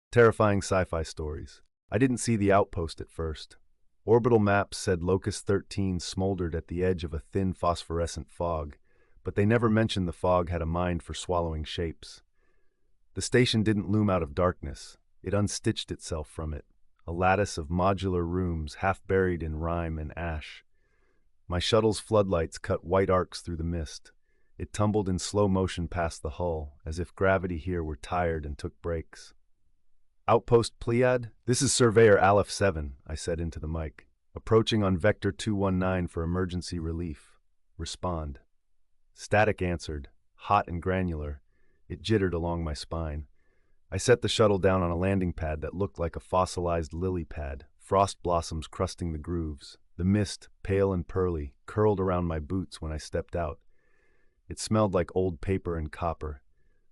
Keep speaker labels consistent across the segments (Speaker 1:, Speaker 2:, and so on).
Speaker 1: Terrifying sci-fi stories. I didn't see the outpost at first. Orbital maps said Locust 13 smoldered at the edge of a thin phosphorescent fog, but they never mentioned the fog had a mind for swallowing shapes. The station didn't loom out of darkness. It unstitched itself from it, a lattice of modular rooms half buried in rime and ash. My shuttle's floodlights cut white arcs through the mist. It tumbled in slow motion past the hull, as if gravity here were tired and took breaks. Outpost Pleiad? This is Surveyor Aleph 7, I said into the mic. Approaching on Vector 219 for emergency relief. Respond. Static answered, hot and granular. It jittered along my spine. I set the shuttle down on a landing pad that looked like a fossilized lily pad, frost blossoms crusting the grooves. The mist, pale and pearly, curled around my boots when I stepped out. It smelled like old paper and copper.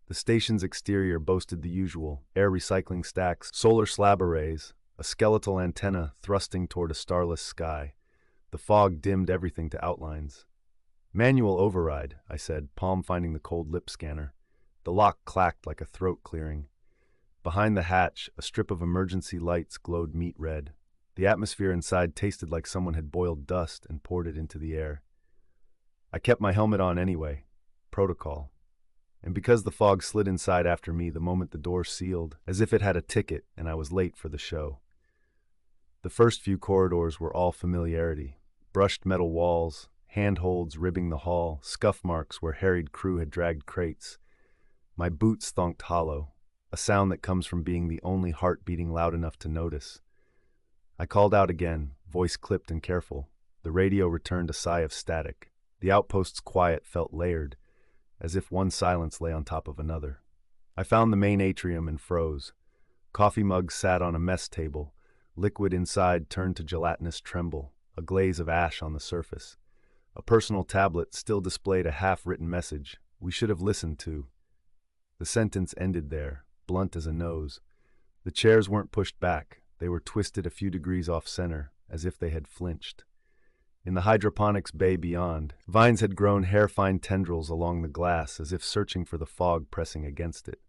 Speaker 1: The station's exterior boasted the usual: air recycling stacks, solar slab arrays, a skeletal antenna thrusting toward a starless sky. The fog dimmed everything to outlines. Manual override, I said, palm finding the cold lip scanner. The lock clacked like a throat clearing. Behind the hatch, a strip of emergency lights glowed meat red. The atmosphere inside tasted like someone had boiled dust and poured it into the air. I kept my helmet on anyway. Protocol. And because the fog slid inside after me the moment the door sealed, as if it had a ticket and I was late for the show. The first few corridors were all familiarity. Brushed metal walls, handholds ribbing the hall, scuff marks where harried crew had dragged crates. My boots thunked hollow, a sound that comes from being the only heart beating loud enough to notice. I called out again, voice clipped and careful. The radio returned a sigh of static. The outpost's quiet felt layered, as if one silence lay on top of another. I found the main atrium and froze. Coffee mugs sat on a mess table. Liquid inside turned to gelatinous tremble, a glaze of ash on the surface. A personal tablet still displayed a half-written message we should have listened to. The sentence ended there, blunt as a nose. The chairs weren't pushed back. They were twisted a few degrees off center, as if they had flinched. In the hydroponics bay beyond, vines had grown hair-fine tendrils along the glass as if searching for the fog pressing against it.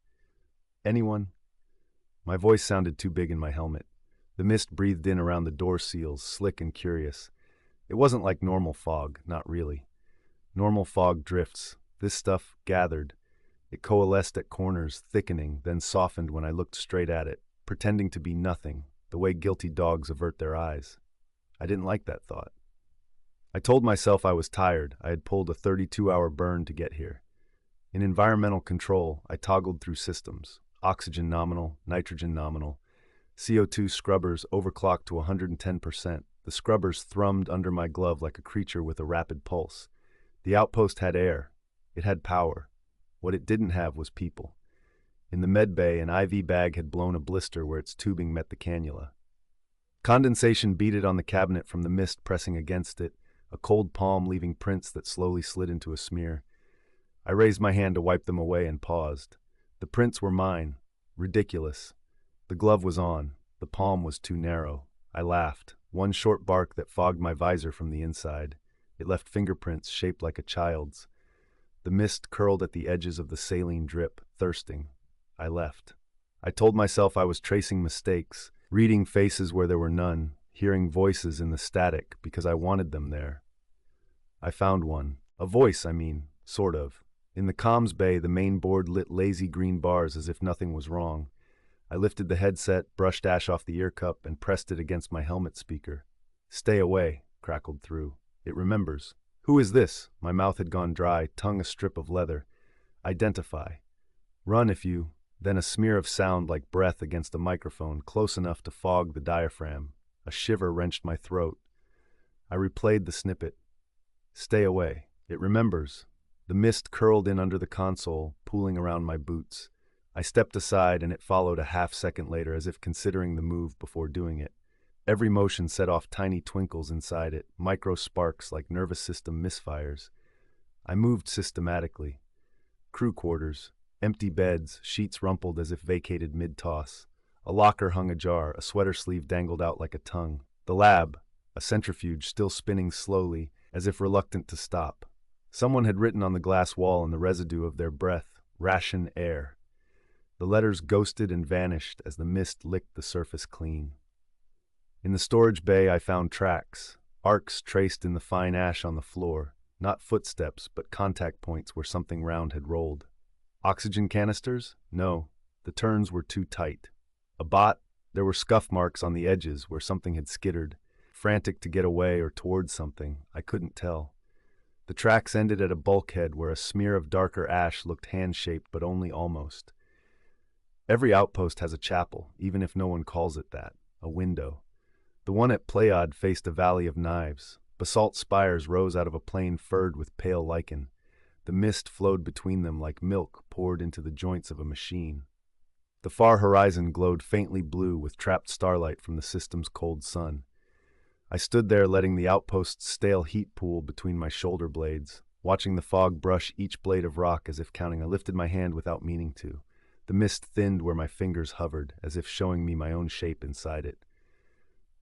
Speaker 1: Anyone? My voice sounded too big in my helmet. The mist breathed in around the door seals, slick and curious. It wasn't like normal fog, not really. Normal fog drifts. This stuff gathered. It coalesced at corners, thickening, then softened when I looked straight at it, pretending to be nothing, the way guilty dogs avert their eyes. I didn't like that thought. I told myself I was tired. I had pulled a 32-hour burn to get here. In environmental control, I toggled through systems. Oxygen nominal, nitrogen nominal. CO2 scrubbers overclocked to 110%. The scrubbers thrummed under my glove like a creature with a rapid pulse. The outpost had air. It had power. What it didn't have was people. In the med bay, an IV bag had blown a blister where its tubing met the cannula. Condensation beaded on the cabinet from the mist pressing against it, a cold palm leaving prints that slowly slid into a smear. I raised my hand to wipe them away and paused. The prints were mine. Ridiculous. The glove was on. The palm was too narrow. I laughed. One short bark that fogged my visor from the inside. It left fingerprints shaped like a child's. The mist curled at the edges of the saline drip, thirsting. I left. I told myself I was tracing mistakes, reading faces where there were none, hearing voices in the static because I wanted them there. I found one. A voice, sort of. In the comms bay, the main board lit lazy green bars as if nothing was wrong. I lifted the headset, brushed ash off the ear cup, and pressed it against my helmet speaker. "Stay away," crackled through. "It remembers." "Who is this?" My mouth had gone dry, tongue a strip of leather. "Identify." "Run if you..." Then a smear of sound like breath against a microphone, close enough to fog the diaphragm. A shiver wrenched my throat. I replayed the snippet. "Stay away. It remembers." The mist curled in under the console, pooling around my boots. I stepped aside and it followed a half-second later as if considering the move before doing it. Every motion set off tiny twinkles inside it, micro sparks like nervous system misfires. I moved systematically. Crew quarters. Empty beds, sheets rumpled as if vacated mid-toss. A locker hung ajar, a sweater sleeve dangled out like a tongue. The lab, a centrifuge still spinning slowly, as if reluctant to stop. Someone had written on the glass wall in the residue of their breath, "Ration air." The letters ghosted and vanished as the mist licked the surface clean. In the storage bay, I found tracks, arcs traced in the fine ash on the floor, not footsteps, but contact points where something round had rolled. Oxygen canisters? No, the turns were too tight. A bot? There were scuff marks on the edges where something had skittered, frantic to get away or towards something, I couldn't tell. The tracks ended at a bulkhead where a smear of darker ash looked hand-shaped but only almost. Every outpost has a chapel, even if no one calls it that, a window. The one at Pleiad faced a valley of knives. Basalt spires rose out of a plain furred with pale lichen. The mist flowed between them like milk poured into the joints of a machine. The far horizon glowed faintly blue with trapped starlight from the system's cold sun. I stood there letting the outpost's stale heat pool between my shoulder blades, watching the fog brush each blade of rock as if counting. I lifted my hand without meaning to. The mist thinned where my fingers hovered, as if showing me my own shape inside it.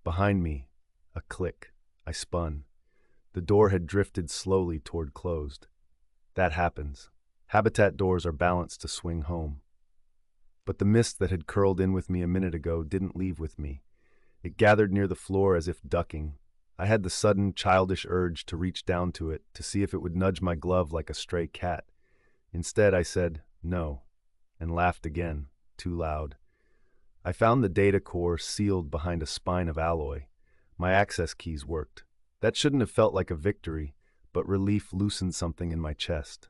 Speaker 1: Behind me, a click. I spun. The door had drifted slowly toward closed. That happens. Habitat doors are balanced to swing home. But the mist that had curled in with me a minute ago didn't leave with me. It gathered near the floor as if ducking. I had the sudden, childish urge to reach down to it, to see if it would nudge my glove like a stray cat. Instead, I said, no, and laughed again, too loud. I found the data core sealed behind a spine of alloy. My access keys worked. That shouldn't have felt like a victory, but relief loosened something in my chest.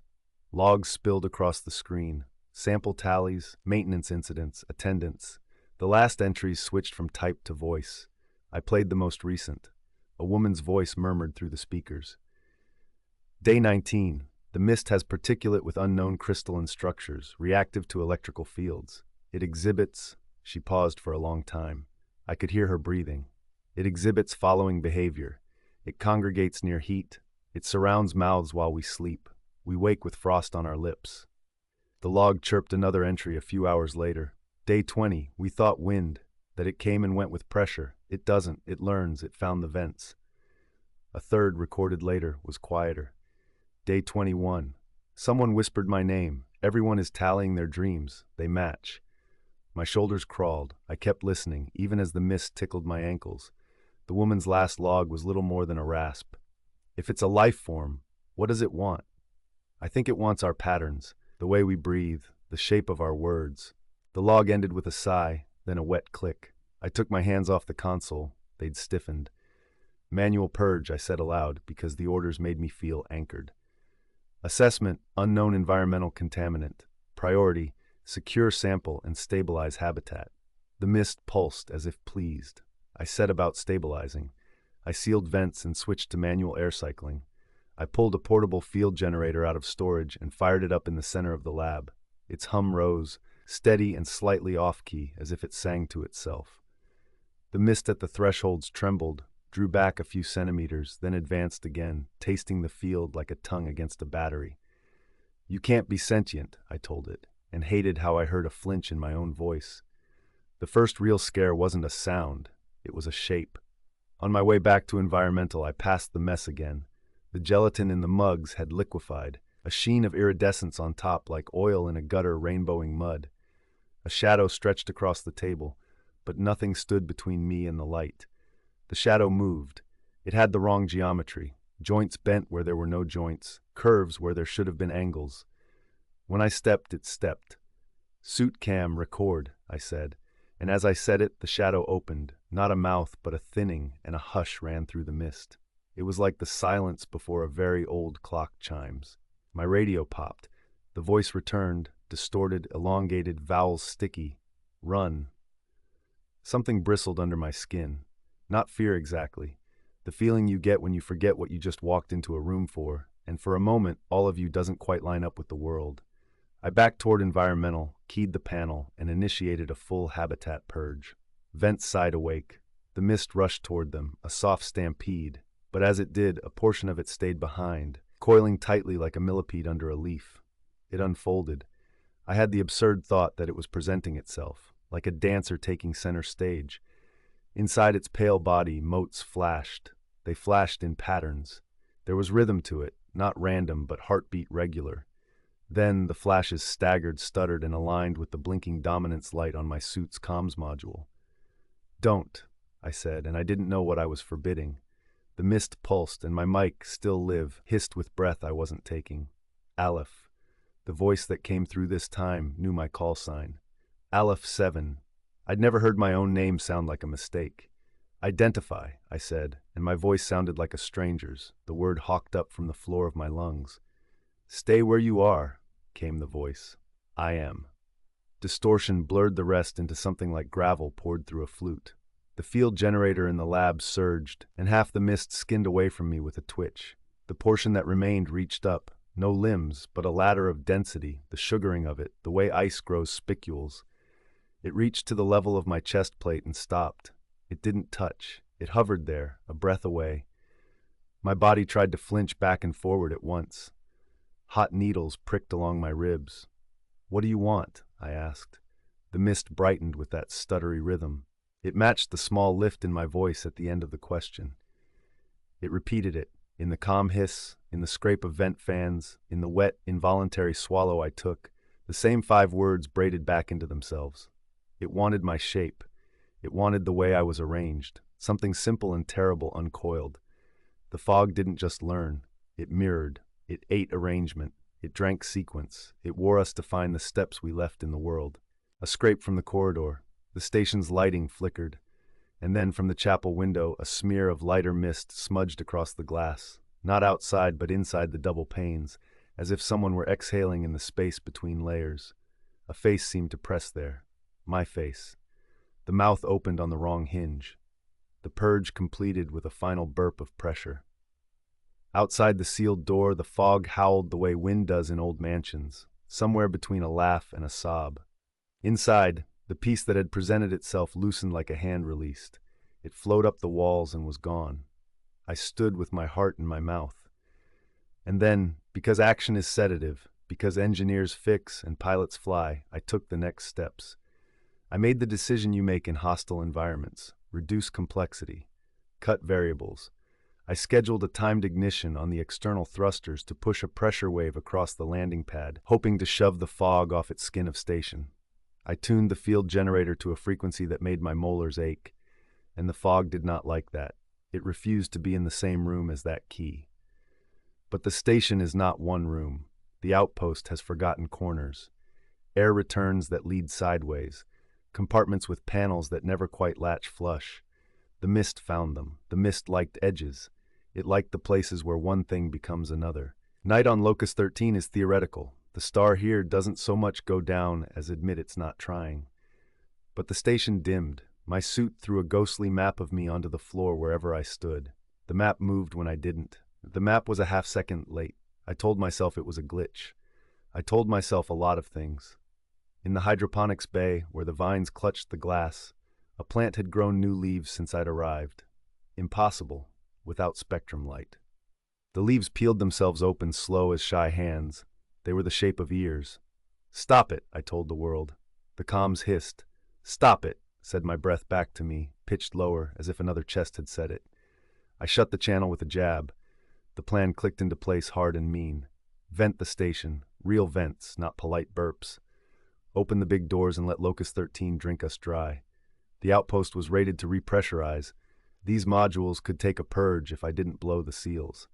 Speaker 1: Logs spilled across the screen. Sample tallies, maintenance incidents, attendance. The last entries switched from type to voice. I played the most recent. A woman's voice murmured through the speakers. Day 19. The mist has particulate with unknown crystalline structures, reactive to electrical fields. It exhibits... She paused for a long time. I could hear her breathing. It exhibits following behavior. It congregates near heat. It surrounds mouths while we sleep. We wake with frost on our lips. The log chirped another entry a few hours later. Day 20, we thought wind, that it came and went with pressure. It doesn't, it learns, it found the vents. A third, recorded later, was quieter. Day 21, someone whispered my name. Everyone is tallying their dreams. They match. My shoulders crawled. I kept listening, even as the mist tickled my ankles. The woman's last log was little more than a rasp. If it's a life form, what does it want? I think it wants our patterns, the way we breathe, the shape of our words. The log ended with a sigh, then a wet click. I took my hands off the console. They'd stiffened. Manual purge, I said aloud, because the orders made me feel anchored. Assessment, unknown environmental contaminant. Priority, secure sample and stabilize habitat. The mist pulsed as if pleased. I set about stabilizing. I sealed vents and switched to manual air cycling. I pulled a portable field generator out of storage and fired it up in the center of the lab. Its hum rose, steady and slightly off-key, as if it sang to itself. The mist at the thresholds trembled, drew back a few centimeters, then advanced again, tasting the field like a tongue against a battery. You can't be sentient, I told it, and hated how I heard a flinch in my own voice. The first real scare wasn't a sound, it was a shape. On my way back to environmental, I passed the mess again. The gelatin in the mugs had liquefied, a sheen of iridescence on top like oil in a gutter rainbowing mud. A shadow stretched across the table, but nothing stood between me and the light. The shadow moved. It had the wrong geometry. Joints bent where there were no joints, curves where there should have been angles. When I stepped, it stepped. Suit cam, record, I said, and as I said it, the shadow opened, not a mouth, but a thinning, and a hush ran through the mist. It was like the silence before a very old clock chimes. My radio popped. The voice returned, distorted, elongated, vowels sticky. Run. Something bristled under my skin. Not fear exactly. The feeling you get when you forget what you just walked into a room for, and for a moment, all of you doesn't quite line up with the world. I backed toward environmental, keyed the panel, and initiated a full habitat purge. Vents sighed awake. The mist rushed toward them, a soft stampede. But as it did, a portion of it stayed behind, coiling tightly like a millipede under a leaf. It unfolded. I had the absurd thought that it was presenting itself, like a dancer taking center stage. Inside its pale body, motes flashed. They flashed in patterns. There was rhythm to it, not random but heartbeat regular. Then the flashes staggered, stuttered, and aligned with the blinking dominance light on my suit's comms module. "Don't," I said, and I didn't know what I was forbidding. The mist pulsed, and my mic, still live, hissed with breath I wasn't taking. Aleph. The voice that came through this time knew my call sign. Aleph 7. I'd never heard my own name sound like a mistake. "Identify," I said, and my voice sounded like a stranger's, the word hawked up from the floor of my lungs. "Stay where you are," came the voice. "I am." Distortion blurred the rest into something like gravel poured through a flute. The field generator in the lab surged, and half the mist skinned away from me with a twitch. The portion that remained reached up, no limbs, but a ladder of density, the sugaring of it, the way ice grows spicules. It reached to the level of my chest plate and stopped. It didn't touch. It hovered there, a breath away. My body tried to flinch back and forward at once. Hot needles pricked along my ribs. "What do you want?" I asked. The mist brightened with that stuttery rhythm. It matched the small lift in my voice at the end of the question. It repeated it, in the calm hiss, in the scrape of vent fans, in the wet, involuntary swallow I took, the same 5 words braided back into themselves. It wanted my shape. It wanted the way I was arranged, something simple and terrible uncoiled. The fog didn't just learn. It mirrored. It ate arrangement. It drank sequence. It wore us to find the steps we left in the world. A scrape from the corridor. The station's lighting flickered. And then from the chapel window, a smear of lighter mist smudged across the glass, not outside but inside the double panes, as if someone were exhaling in the space between layers. A face seemed to press there. My face. The mouth opened on the wrong hinge. The purge completed with a final burp of pressure. Outside the sealed door, the fog howled the way wind does in old mansions, somewhere between a laugh and a sob. Inside, the piece that had presented itself loosened like a hand released. It flowed up the walls and was gone. I stood with my heart in my mouth. And then, because action is sedative, because engineers fix and pilots fly, I took the next steps. I made the decision you make in hostile environments: reduce complexity, cut variables. I scheduled a timed ignition on the external thrusters to push a pressure wave across the landing pad, hoping to shove the fog off its skin of station. I tuned the field generator to a frequency that made my molars ache, and the fog did not like that. It refused to be in the same room as that key. But the station is not one room. The outpost has forgotten corners. Air returns that lead sideways. Compartments with panels that never quite latch flush. The mist found them. The mist liked edges. It liked the places where one thing becomes another. Night on Locust 13 is theoretical. The star here doesn't so much go down as admit it's not trying. But the station dimmed. My suit threw a ghostly map of me onto the floor wherever I stood. The map moved when I didn't. The map was a half-second late. I told myself it was a glitch. I told myself a lot of things. In the hydroponics bay, where the vines clutched the glass, a plant had grown new leaves since I'd arrived. Impossible, without spectrum light. The leaves peeled themselves open slow as shy hands. They were the shape of ears. "Stop it," I told the world. The comms hissed. "Stop it," said my breath back to me, pitched lower, as if another chest had said it. I shut the channel with a jab. The plan clicked into place hard and mean. Vent the station. Real vents, not polite burps. Open the big doors and let Locust 13 drink us dry. The outpost was rated to repressurize. These modules could take a purge if I didn't blow the seals.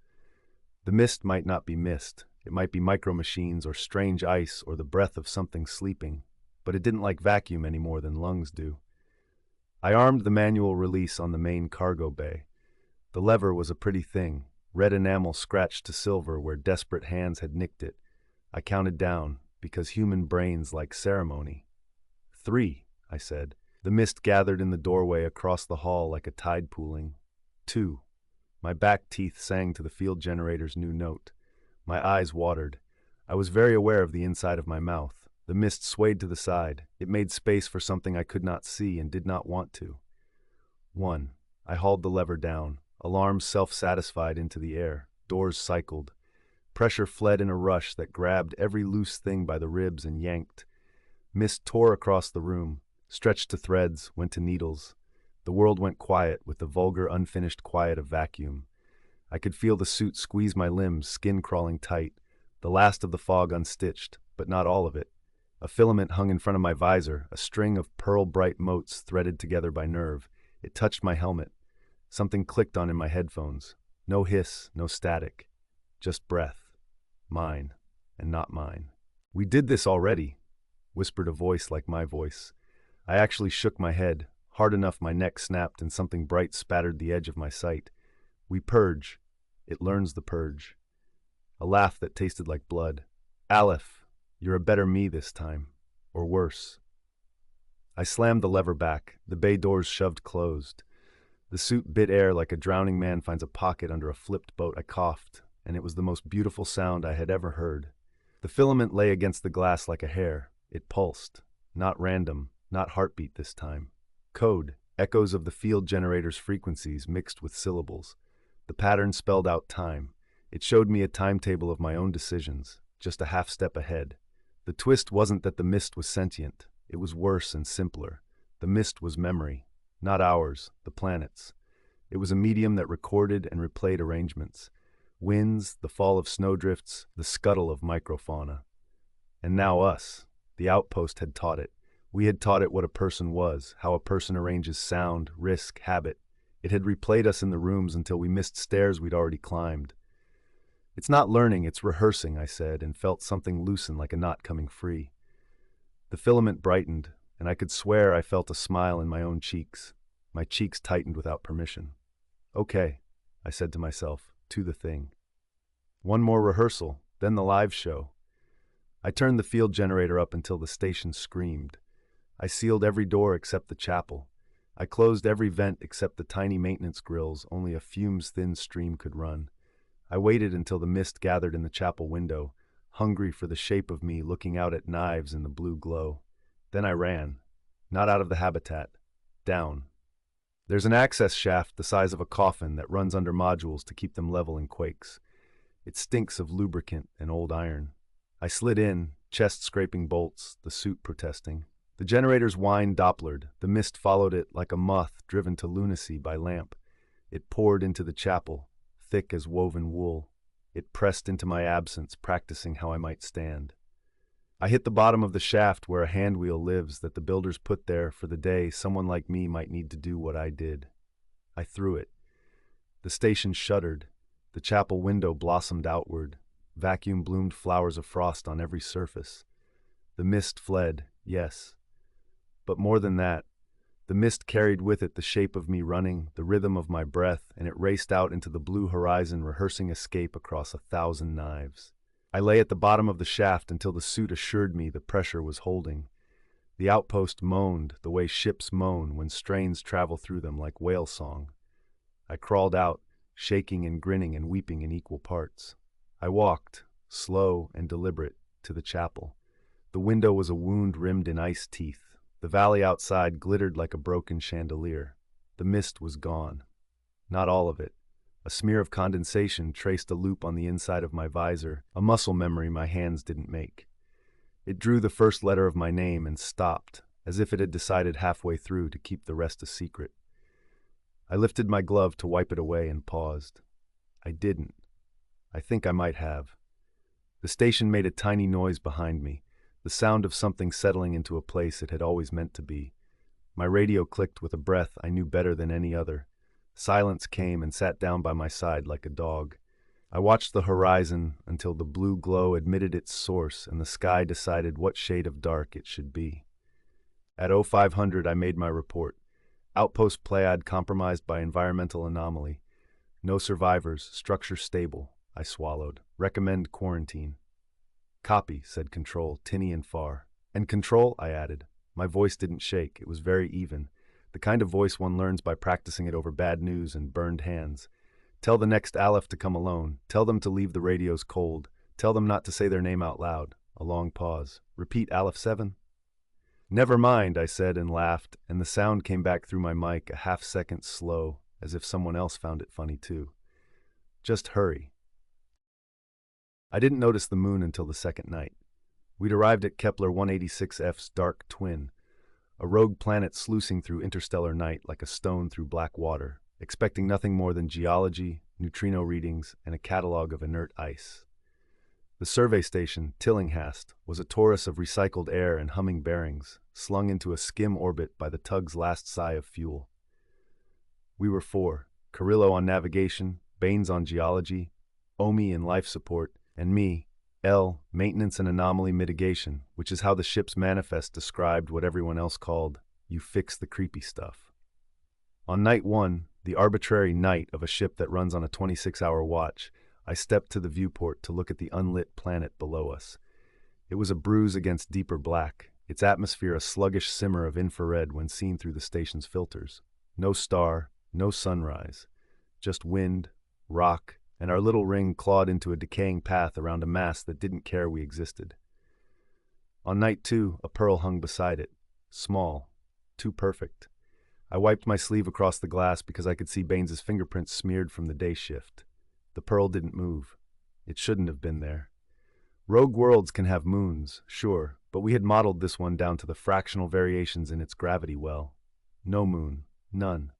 Speaker 1: The mist might not be mist. It might be micro-machines or strange ice or the breath of something sleeping, but it didn't like vacuum any more than lungs do. I armed the manual release on the main cargo bay. The lever was a pretty thing, red enamel scratched to silver where desperate hands had nicked it. I counted down, because human brains like ceremony. 3, I said. The mist gathered in the doorway across the hall like a tide pooling. 2. My back teeth sang to the field generator's new note. My eyes watered. I was very aware of the inside of my mouth. The mist swayed to the side. It made space for something I could not see and did not want to. 1. I hauled the lever down. Alarms self-satisfied into the air. Doors cycled. Pressure fled in a rush that grabbed every loose thing by the ribs and yanked. Mist tore across the room, stretched to threads, went to needles. The world went quiet with the vulgar, unfinished quiet of vacuum. I could feel the suit squeeze my limbs, skin crawling tight. The last of the fog unstitched, but not all of it. A filament hung in front of my visor, a string of pearl-bright motes threaded together by nerve. It touched my helmet. Something clicked on in my headphones. No hiss, no static. Just breath. Mine, and not mine. "We did this already," whispered a voice like my voice. I actually shook my head. Hard enough my neck snapped and something bright spattered the edge of my sight. "We purge. It learns the purge." A laugh that tasted like blood. "Aleph, you're a better me this time. Or worse." I slammed the lever back, the bay doors shoved closed. The suit bit air like a drowning man finds a pocket under a flipped boat. I coughed, and it was the most beautiful sound I had ever heard. The filament lay against the glass like a hair. It pulsed. Not random, not heartbeat this time. Code, echoes of the field generator's frequencies mixed with syllables. The pattern spelled out time. It showed me a timetable of my own decisions, just a half step ahead. The twist wasn't that the mist was sentient. It was worse and simpler. The mist was memory. Not ours, the planet's. It was a medium that recorded and replayed arrangements. Winds, the fall of snowdrifts, the scuttle of microfauna. And now us. The outpost had taught it. We had taught it what a person was, how a person arranges sound, risk, habit. It had replayed us in the rooms until we missed stairs we'd already climbed. "It's not learning, it's rehearsing," I said, and felt something loosen like a knot coming free. The filament brightened, and I could swear I felt a smile in my own cheeks. My cheeks tightened without permission. "Okay," I said to myself, to the thing. One more rehearsal, then the live show. I turned the field generator up until the station screamed. I sealed every door except the chapel. I closed every vent except the tiny maintenance grills only a fumes-thin stream could run. I waited until the mist gathered in the chapel window, hungry for the shape of me looking out at knives in the blue glow. Then I ran. Not out of the habitat. Down. There's an access shaft the size of a coffin that runs under modules to keep them level in quakes. It stinks of lubricant and old iron. I slid in, chest scraping bolts, the suit protesting. The generator's whine dopplered. The mist followed it like a moth driven to lunacy by lamp. It poured into the chapel, thick as woven wool. It pressed into my absence, practicing how I might stand. I hit the bottom of the shaft where a handwheel lives that the builders put there for the day someone like me might need to do what I did. I threw it. The station shuddered. The chapel window blossomed outward. Vacuum bloomed flowers of frost on every surface. The mist fled, yes. But more than that, the mist carried with it the shape of me running, the rhythm of my breath, and it raced out into the blue horizon, rehearsing escape across 1,000 knives. I lay at the bottom of the shaft until the suit assured me the pressure was holding. The outpost moaned the way ships moan when strains travel through them like whale song. I crawled out, shaking and grinning and weeping in equal parts. I walked, slow and deliberate, to the chapel. The window was a wound rimmed in ice teeth. The valley outside glittered like a broken chandelier. The mist was gone. Not all of it. A smear of condensation traced a loop on the inside of my visor, a muscle memory my hands didn't make. It drew the first letter of my name and stopped, as if it had decided halfway through to keep the rest a secret. I lifted my glove to wipe it away and paused. I didn't. I think I might have. The station made a tiny noise behind me, the sound of something settling into a place it had always meant to be. My radio clicked with a breath I knew better than any other. Silence came and sat down by my side like a dog. I watched the horizon until the blue glow admitted its source and the sky decided what shade of dark it should be. At 0500 I made my report. Outpost Pleiad compromised by environmental anomaly. No survivors, structure stable. I swallowed. Recommend quarantine. Copy, said Control, tinny and far. And Control, I added. My voice didn't shake. It was very even. The kind of voice one learns by practicing it over bad news and burned hands. Tell the next Aleph to come alone. Tell them to leave the radios cold. Tell them not to say their name out loud. A long pause. Repeat Aleph 7. Never mind, I said and laughed, and the sound came back through my mic a half-second slow, as if someone else found it funny too. Just hurry. I didn't notice the moon until the second night. We'd arrived at Kepler 186f's dark twin, a rogue planet sluicing through interstellar night like a stone through black water, expecting nothing more than geology, neutrino readings, and a catalog of inert ice. The survey station, Tillinghast, was a torus of recycled air and humming bearings, slung into a skim orbit by the tug's last sigh of fuel. We were four: Carrillo on navigation, Baines on geology, Omi in life support, and me, L, maintenance and anomaly mitigation, which is how the ship's manifest described what everyone else called, "You fix the creepy stuff." On night one, the arbitrary night of a ship that runs on a 26-hour watch, I stepped to the viewport to look at the unlit planet below us. It was a bruise against deeper black, its atmosphere a sluggish simmer of infrared when seen through the station's filters. No star, no sunrise, just wind, rock, and our little ring clawed into a decaying path around a mass that didn't care we existed. On night two, a pearl hung beside it, small, too perfect. I wiped my sleeve across the glass because I could see Baines's fingerprints smeared from the day shift. The pearl didn't move. It shouldn't have been there. Rogue worlds can have moons, sure, but we had modeled this one down to the fractional variations in its gravity well. No moon, none.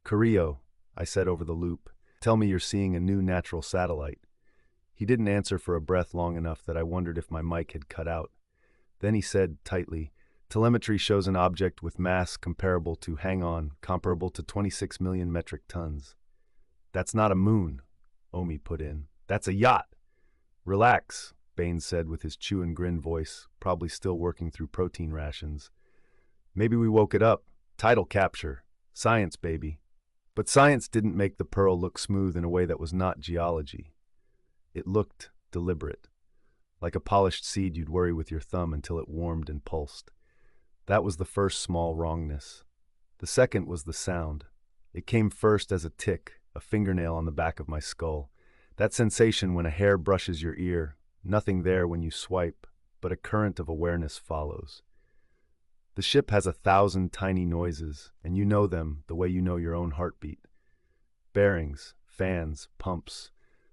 Speaker 1: "Carrillo," I said over the loop, "tell me you're seeing a new natural satellite." He didn't answer for a breath long enough that I wondered if my mic had cut out. Then he said, tightly, "Telemetry shows an object with mass comparable to 26 million metric tons." "That's not a moon," Omi put in. "That's a yacht." "Relax," Baines said with his chew and grin voice, probably still working through protein rations. "Maybe we woke it up. Tidal capture. Science, baby." But science didn't make the pearl look smooth in a way that was not geology. It looked deliberate, like a polished seed you'd worry with your thumb until it warmed and pulsed. That was the first small wrongness. The second was the sound. It came first as a tick, a fingernail on the back of my skull. That sensation when a hair brushes your ear, nothing there when you swipe, but a current of awareness follows. The ship has 1,000 tiny noises, and you know them the way you know your own heartbeat. Bearings, fans, pumps,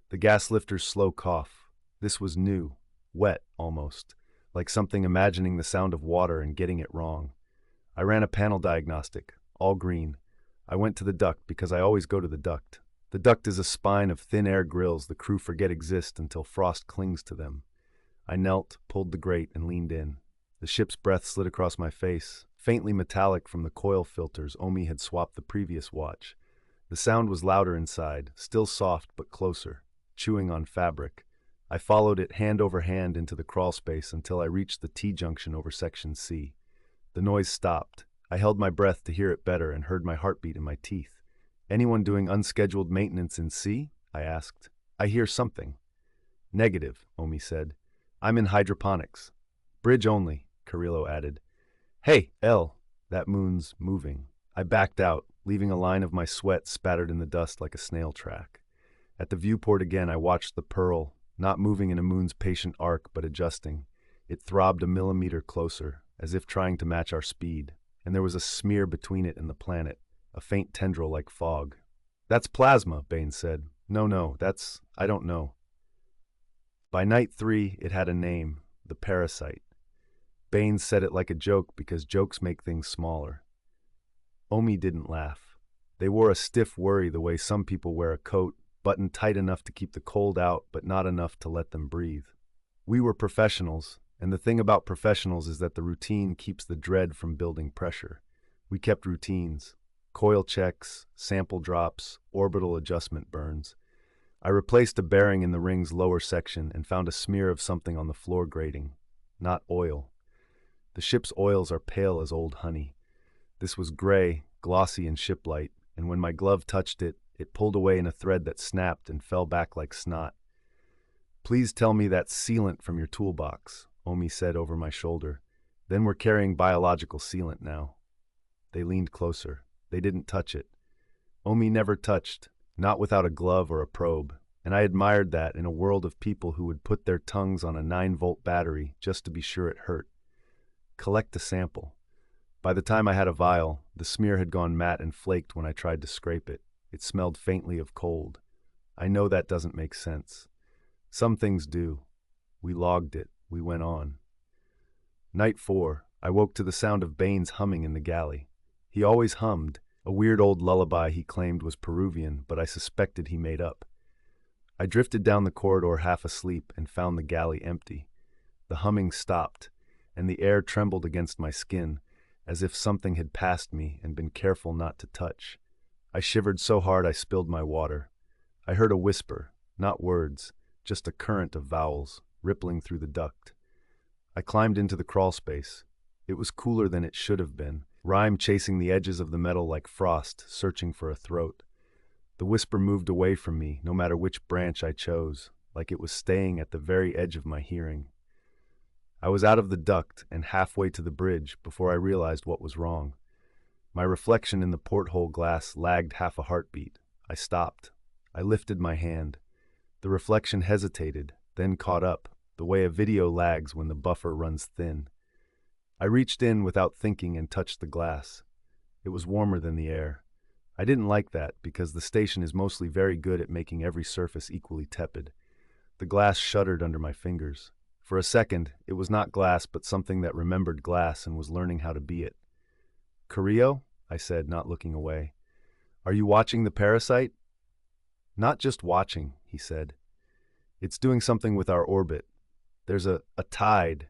Speaker 1: the gas lifter's slow cough. This was new, wet almost, like something imagining the sound of water and getting it wrong. I ran a panel diagnostic, all green. I went to the duct because I always go to the duct. The duct is a spine of thin air grills the crew forget exist until frost clings to them. I knelt, pulled the grate, and leaned in. The ship's breath slid across my face, faintly metallic from the coil filters Omi had swapped the previous watch. The sound was louder inside, still soft but closer, chewing on fabric. I followed it hand over hand into the crawl space until I reached the T-junction over Section C. The noise stopped. I held my breath to hear it better and heard my heartbeat in my teeth. "Anyone doing unscheduled maintenance in C?" I asked. "I hear something." "Negative," Omi said. "I'm in hydroponics." "Bridge only," Carrillo added. "Hey, L, that moon's moving." I backed out, leaving a line of my sweat spattered in the dust like a snail track. At the viewport again, I watched the pearl, not moving in a moon's patient arc but adjusting. It throbbed a millimeter closer, as if trying to match our speed, and there was a smear between it and the planet, a faint tendril like fog. "That's plasma," Baines said. No, I don't know." By night 3, it had a name, the Parasite. Baines said it like a joke because jokes make things smaller. Omi didn't laugh. They wore a stiff worry the way some people wear a coat, buttoned tight enough to keep the cold out but not enough to let them breathe. We were professionals, and the thing about professionals is that the routine keeps the dread from building pressure. We kept routines: coil checks, sample drops, orbital adjustment burns. I replaced a bearing in the ring's lower section and found a smear of something on the floor grating. Not oil. The ship's oils are pale as old honey. This was gray, glossy in shiplight, and when my glove touched it, it pulled away in a thread that snapped and fell back like snot. "Please tell me that's sealant from your toolbox," Omi said over my shoulder. "Then we're carrying biological sealant now." They leaned closer. They didn't touch it. Omi never touched, not without a glove or a probe, and I admired that in a world of people who would put their tongues on a 9-volt battery just to be sure it hurt. Collect a sample. By the time I had a vial, the smear had gone matte and flaked when I tried to scrape it. It smelled faintly of cold. I know that doesn't make sense. Some things do. We logged it. We went on. Night 4, I woke to the sound of Baines humming in the galley. He always hummed, a weird old lullaby he claimed was Peruvian, but I suspected he made up. I drifted down the corridor half asleep and found the galley empty. The humming stopped, and the air trembled against my skin, as if something had passed me and been careful not to touch. I shivered so hard I spilled my water. I heard a whisper, not words, just a current of vowels, rippling through the duct. I climbed into the crawl space. It was cooler than it should have been, rime chasing the edges of the metal like frost, searching for a throat. The whisper moved away from me, no matter which branch I chose, like it was staying at the very edge of my hearing. I was out of the duct and halfway to the bridge before I realized what was wrong. My reflection in the porthole glass lagged half a heartbeat. I stopped. I lifted my hand. The reflection hesitated, then caught up, the way a video lags when the buffer runs thin. I reached in without thinking and touched the glass. It was warmer than the air. I didn't like that because the station is mostly very good at making every surface equally tepid. The glass shuddered under my fingers. For a second, it was not glass but something that remembered glass and was learning how to be it. "Carrillo?" I said, not looking away. "Are you watching the Parasite?" "Not just watching," he said. "It's doing something with our orbit. There's a tide.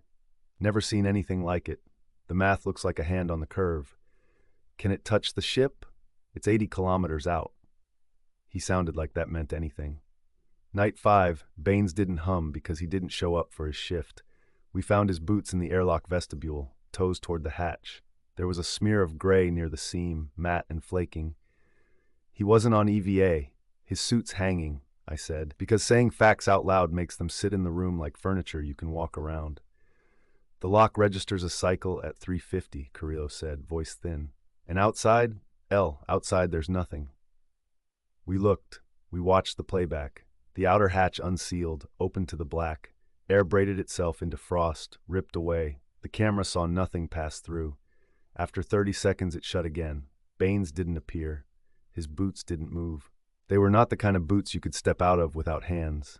Speaker 1: Never seen anything like it. The math looks like a hand on the curve. Can it touch the ship? It's 80 kilometers out." He sounded like that meant anything. Night 5, Baines didn't hum because he didn't show up for his shift. We found his boots in the airlock vestibule, toes toward the hatch. There was a smear of gray near the seam, matte and flaking. "He wasn't on EVA. His suit's hanging," I said, because saying facts out loud makes them sit in the room like furniture you can walk around. "The lock registers a cycle at 350, Carrillo said, voice thin. "And outside? Outside there's nothing." We looked. We watched the playback. The outer hatch unsealed, open to the black. Air braided itself into frost, ripped away. The camera saw nothing pass through. After 30 seconds it shut again. Baines didn't appear. His boots didn't move. They were not the kind of boots you could step out of without hands.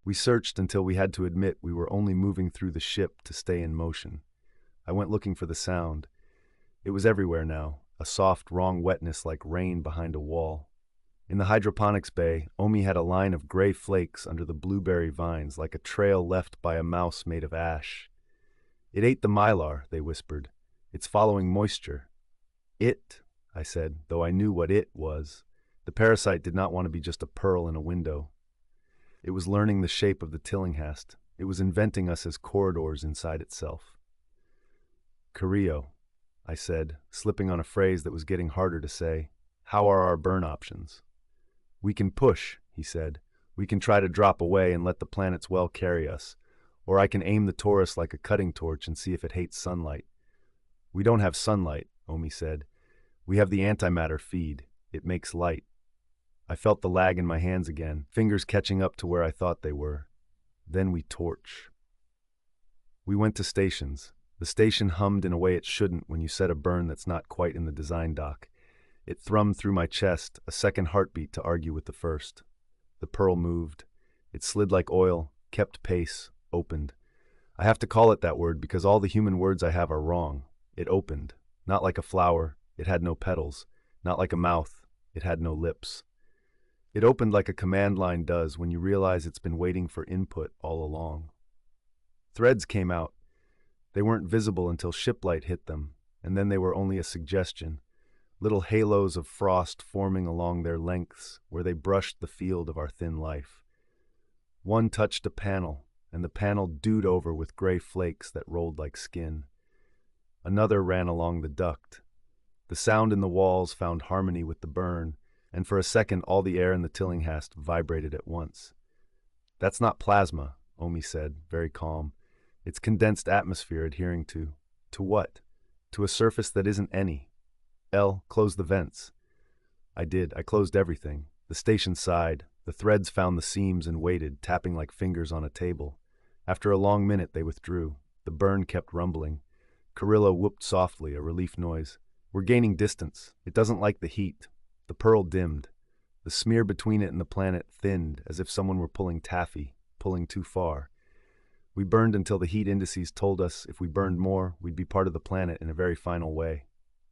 Speaker 1: We searched until we had to admit we were only moving through the ship to stay in motion. I went looking for the sound. It was everywhere now, a soft, wrong wetness like rain behind a wall. In the hydroponics bay, Omi had a line of gray flakes under the blueberry vines like a trail left by a mouse made of ash. "It ate the mylar," they whispered. "It's following moisture." "It," I said, though I knew what it was. The parasite did not want to be just a pearl in a window. It was learning the shape of the Tillinghast. It was inventing us as corridors inside itself. "Carrillo," I said, slipping on a phrase that was getting harder to say. "How are our burn options?" "We can push," he said. "We can try to drop away and let the planet's well carry us. Or I can aim the Taurus like a cutting torch and see if it hates sunlight." "We don't have sunlight," Omi said. "We have the antimatter feed. It makes light." I felt the lag in my hands again, fingers catching up to where I thought they were. Then we torch. We went to stations. The station hummed in a way it shouldn't when you set a burn that's not quite in the design doc. It thrummed through my chest, a second heartbeat to argue with the first. The pearl moved. It slid like oil, kept pace, opened. I have to call it that word because all the human words I have are wrong. It opened. Not like a flower. It had no petals. Not like a mouth. It had no lips. It opened like a command line does when you realize it's been waiting for input all along. Threads came out. They weren't visible until ship light hit them, and then they were only a suggestion. Little halos of frost forming along their lengths where they brushed the field of our thin life. One touched a panel, and the panel dewed over with gray flakes that rolled like skin. Another ran along the duct. The sound in the walls found harmony with the burn, and for a second all the air in the Tillinghast vibrated at once. "That's not plasma," Omi said, very calm. "It's condensed atmosphere adhering to what? To a surface that isn't any. Close the vents." I did. I closed everything. The station sighed. The threads found the seams and waited, tapping like fingers on a table. After a long minute, they withdrew. The burn kept rumbling. Carrillo whooped softly, a relief noise. "We're gaining distance. It doesn't like the heat." The pearl dimmed. The smear between it and the planet thinned, as if someone were pulling taffy, pulling too far. We burned until the heat indices told us if we burned more, we'd be part of the planet in a very final way.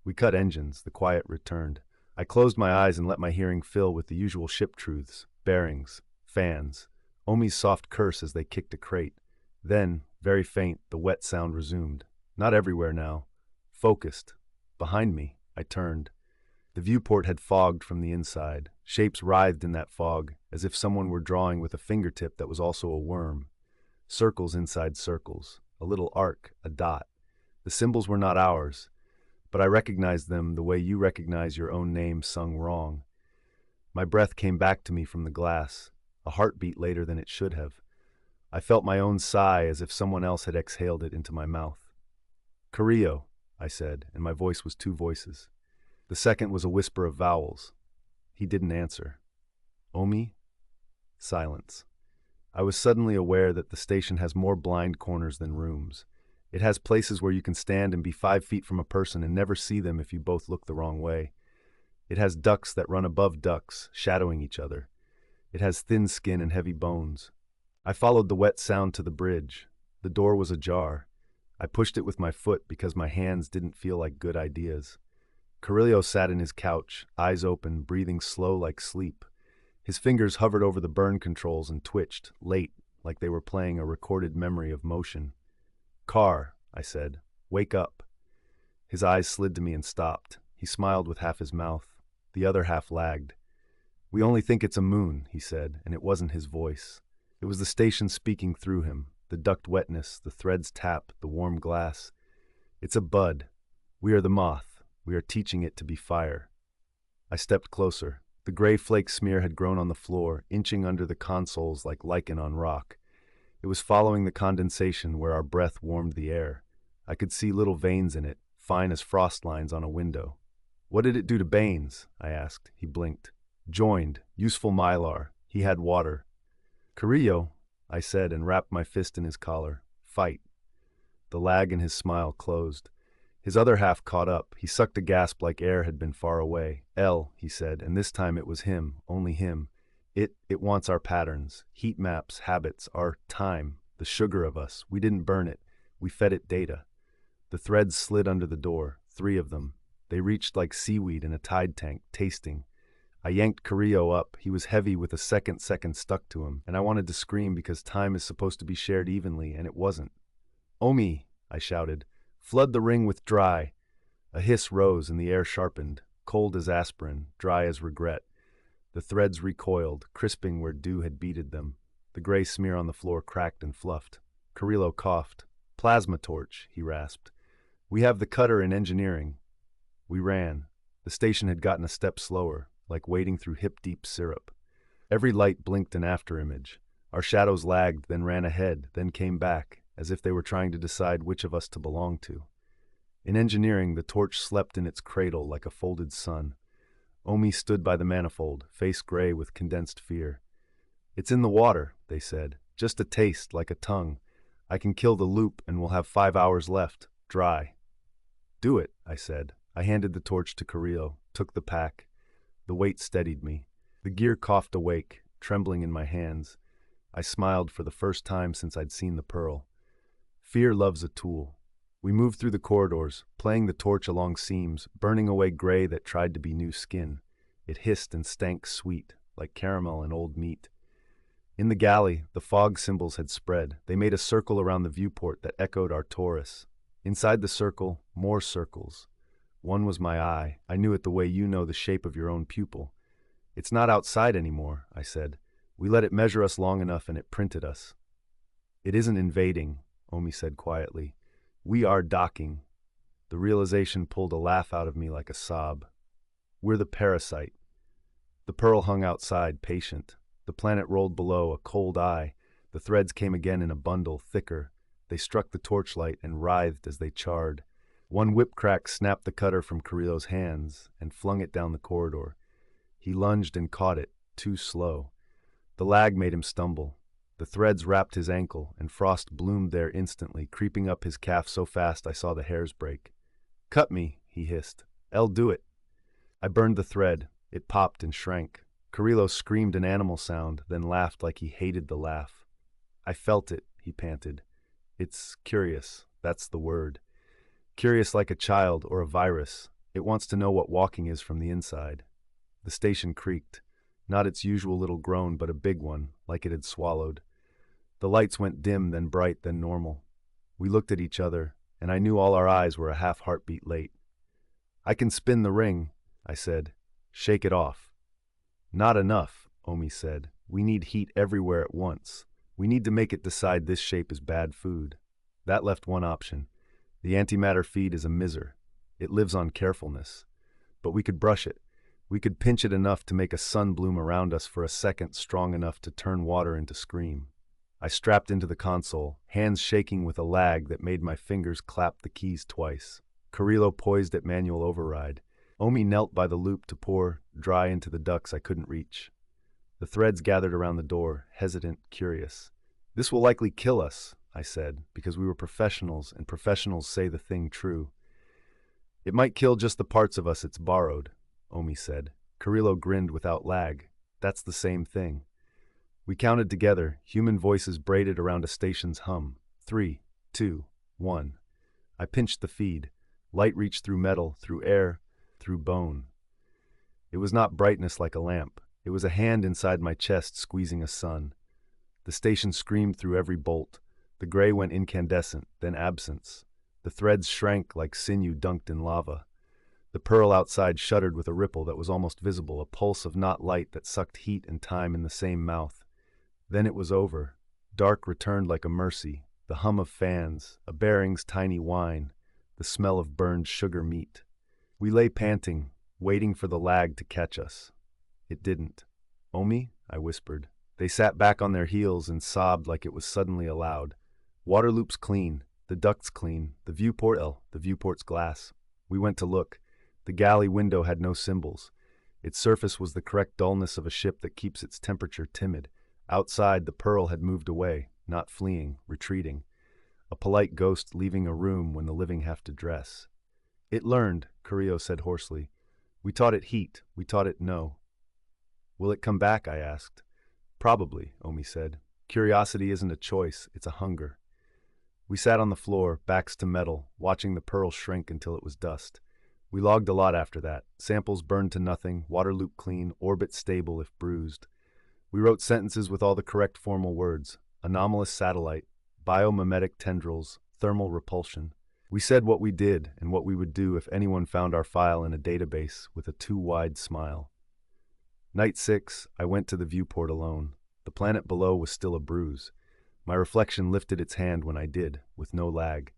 Speaker 1: We cut engines. The quiet returned. I closed my eyes and let my hearing fill with the usual ship truths, bearings, fans. Omi's soft curse as they kicked a crate. Then, very faint, the wet sound resumed. Not everywhere now. Focused. Behind me, I turned. The viewport had fogged from the inside. Shapes writhed in that fog, as if someone were drawing with a fingertip that was also a worm. Circles inside circles. A little arc, a dot. The symbols were not ours, but I recognized them the way you recognize your own name sung wrong. My breath came back to me from the glass, a heartbeat later than it should have. I felt my own sigh as if someone else had exhaled it into my mouth. Carrillo, I said, and my voice was two voices. The second was a whisper of vowels. He didn't answer. Omi? Silence. I was suddenly aware that the station has more blind corners than rooms. It has places where you can stand and be 5 feet from a person and never see them if you both look the wrong way. It has ducts that run above ducts, shadowing each other. It has thin skin and heavy bones. I followed the wet sound to the bridge. The door was ajar. I pushed it with my foot because my hands didn't feel like good ideas. Carrillo sat in his couch, eyes open, breathing slow like sleep. His fingers hovered over the burn controls and twitched, late, like they were playing a recorded memory of motion. Car, I said, wake up. His eyes slid to me and stopped. He smiled with half his mouth. The other half lagged. We only think it's a moon, he said, and it wasn't his voice. It was the station speaking through him, the duct wetness, the threads tap, the warm glass. It's a bud. We are the moth. We are teaching it to be fire. I stepped closer. The gray flake smear had grown on the floor, inching under the consoles like lichen on rock. It was following the condensation where our breath warmed the air. I could see little veins in it, fine as frost lines on a window. What did it do to Baines? I asked. He blinked. Joined. Useful mylar. He had water. Carrillo, I said and wrapped my fist in his collar. Fight. The lag in his smile closed. His other half caught up. He sucked a gasp like air had been far away. He said, and this time it was him, only him. It wants our patterns, heat maps, habits, our time, the sugar of us. We didn't burn it. We fed it data. The threads slid under the door, 3 of them. They reached like seaweed in a tide tank, tasting. I yanked Carrillo up. He was heavy with a second stuck to him, and I wanted to scream because time is supposed to be shared evenly, and it wasn't. Omi, I shouted. Flood the ring with dry. A hiss rose and the air sharpened, cold as aspirin, dry as regret. The threads recoiled, crisping where dew had beaded them. The gray smear on the floor cracked and fluffed. Carrillo coughed. Plasma torch, he rasped. We have the cutter in engineering. We ran. The station had gotten a step slower, like wading through hip-deep syrup. Every light blinked an afterimage. Our shadows lagged, then ran ahead, then came back, as if they were trying to decide which of us to belong to. In engineering, the torch slept in its cradle like a folded sun. Omi stood by the manifold, face gray with condensed fear. It's in the water, they said. Just a taste, like a tongue. I can kill the loop and we'll have 5 hours left, dry. Do it, I said. I handed the torch to Carrillo, took the pack. The weight steadied me. The gear coughed awake, trembling in my hands. I smiled for the first time since I'd seen the pearl. Fear loves a tool. We moved through the corridors, playing the torch along seams, burning away gray that tried to be new skin. It hissed and stank sweet, like caramel and old meat. In the galley, the fog symbols had spread. They made a circle around the viewport that echoed our torus. Inside the circle, more circles. One was my eye. I knew it the way you know the shape of your own pupil. It's not outside anymore, I said. We let it measure us long enough and it printed us. It isn't invading, Omi said quietly. We are docking. The realization pulled a laugh out of me like a sob. We're the parasite. The pearl hung outside, patient. The planet rolled below, a cold eye. The threads came again in a bundle, thicker. They struck the torchlight and writhed as they charred. One whip crack snapped the cutter from Carrillo's hands and flung it down the corridor. He lunged and caught it, too slow. The lag made him stumble. The threads wrapped his ankle, and frost bloomed there instantly, creeping up his calf so fast I saw the hairs break. Cut me, he hissed. Do it. I burned the thread. It popped and shrank. Carrillo screamed an animal sound, then laughed like he hated the laugh. I felt it, he panted. It's curious, that's the word. Curious like a child or a virus. It wants to know what walking is from the inside. The station creaked. not its usual little groan, but a big one, like it had swallowed. The lights went dim, then bright, then normal. We looked at each other, and I knew all our eyes were a half-heartbeat late. "I can spin the ring," I said. "Shake it off." "Not enough," Omi said. "We need heat everywhere at once. We need to make it decide this shape is bad food." That left one option. The antimatter feed is a miser. It lives on carefulness. But we could brush it. We could pinch it enough to make a sun bloom around us for a second, strong enough to turn water into scream. I strapped into the console, hands shaking with a lag that made my fingers clap the keys twice. Carrillo poised at manual override. Omi knelt by the loop to pour dry into the ducts I couldn't reach. The threads gathered around the door, hesitant, curious. "This will likely kill us," I said, because we were professionals, and professionals say the thing true. "It might kill just the parts of us it's borrowed," Omi said. Carrillo grinned without lag. "That's the same thing." We counted together, human voices braided around a station's hum. 3, 2, 1. I pinched the feed. Light reached through metal, through air, through bone. It was not brightness like a lamp. It was a hand inside my chest squeezing a sun. The station screamed through every bolt. The gray went incandescent, then absence. The threads shrank like sinew dunked in lava. The pearl outside shuddered with a ripple that was almost visible, a pulse of not light that sucked heat and time in the same mouth. Then it was over. Dark returned like a mercy, the hum of fans, a bearing's tiny whine, the smell of burned sugar meat. We lay panting, waiting for the lag to catch us. It didn't. "Omi?" I whispered. They sat back on their heels and sobbed like it was suddenly allowed. "Water loop's clean, the duct's clean, the viewport's glass." We went to look. The galley window had no symbols. Its surface was the correct dullness of a ship that keeps its temperature timid. Outside, the pearl had moved away, not fleeing, retreating. A polite ghost leaving a room when the living have to dress. "It learned," Carrillo said hoarsely. "We taught it heat, we taught it no." "Will it come back?" I asked. "Probably," Omi said. "Curiosity isn't a choice, it's a hunger." We sat on the floor, backs to metal, watching the pearl shrink until it was dust. We logged a lot after that. Samples burned to nothing, water loop clean, orbit stable if bruised. We wrote sentences with all the correct formal words. Anomalous satellite, biomimetic tendrils, thermal repulsion. We said what we did and what we would do if anyone found our file in a database with a too-wide smile. Night 6, I went to the viewport alone. The planet below was still a bruise. My reflection lifted its hand when I did, with no lag.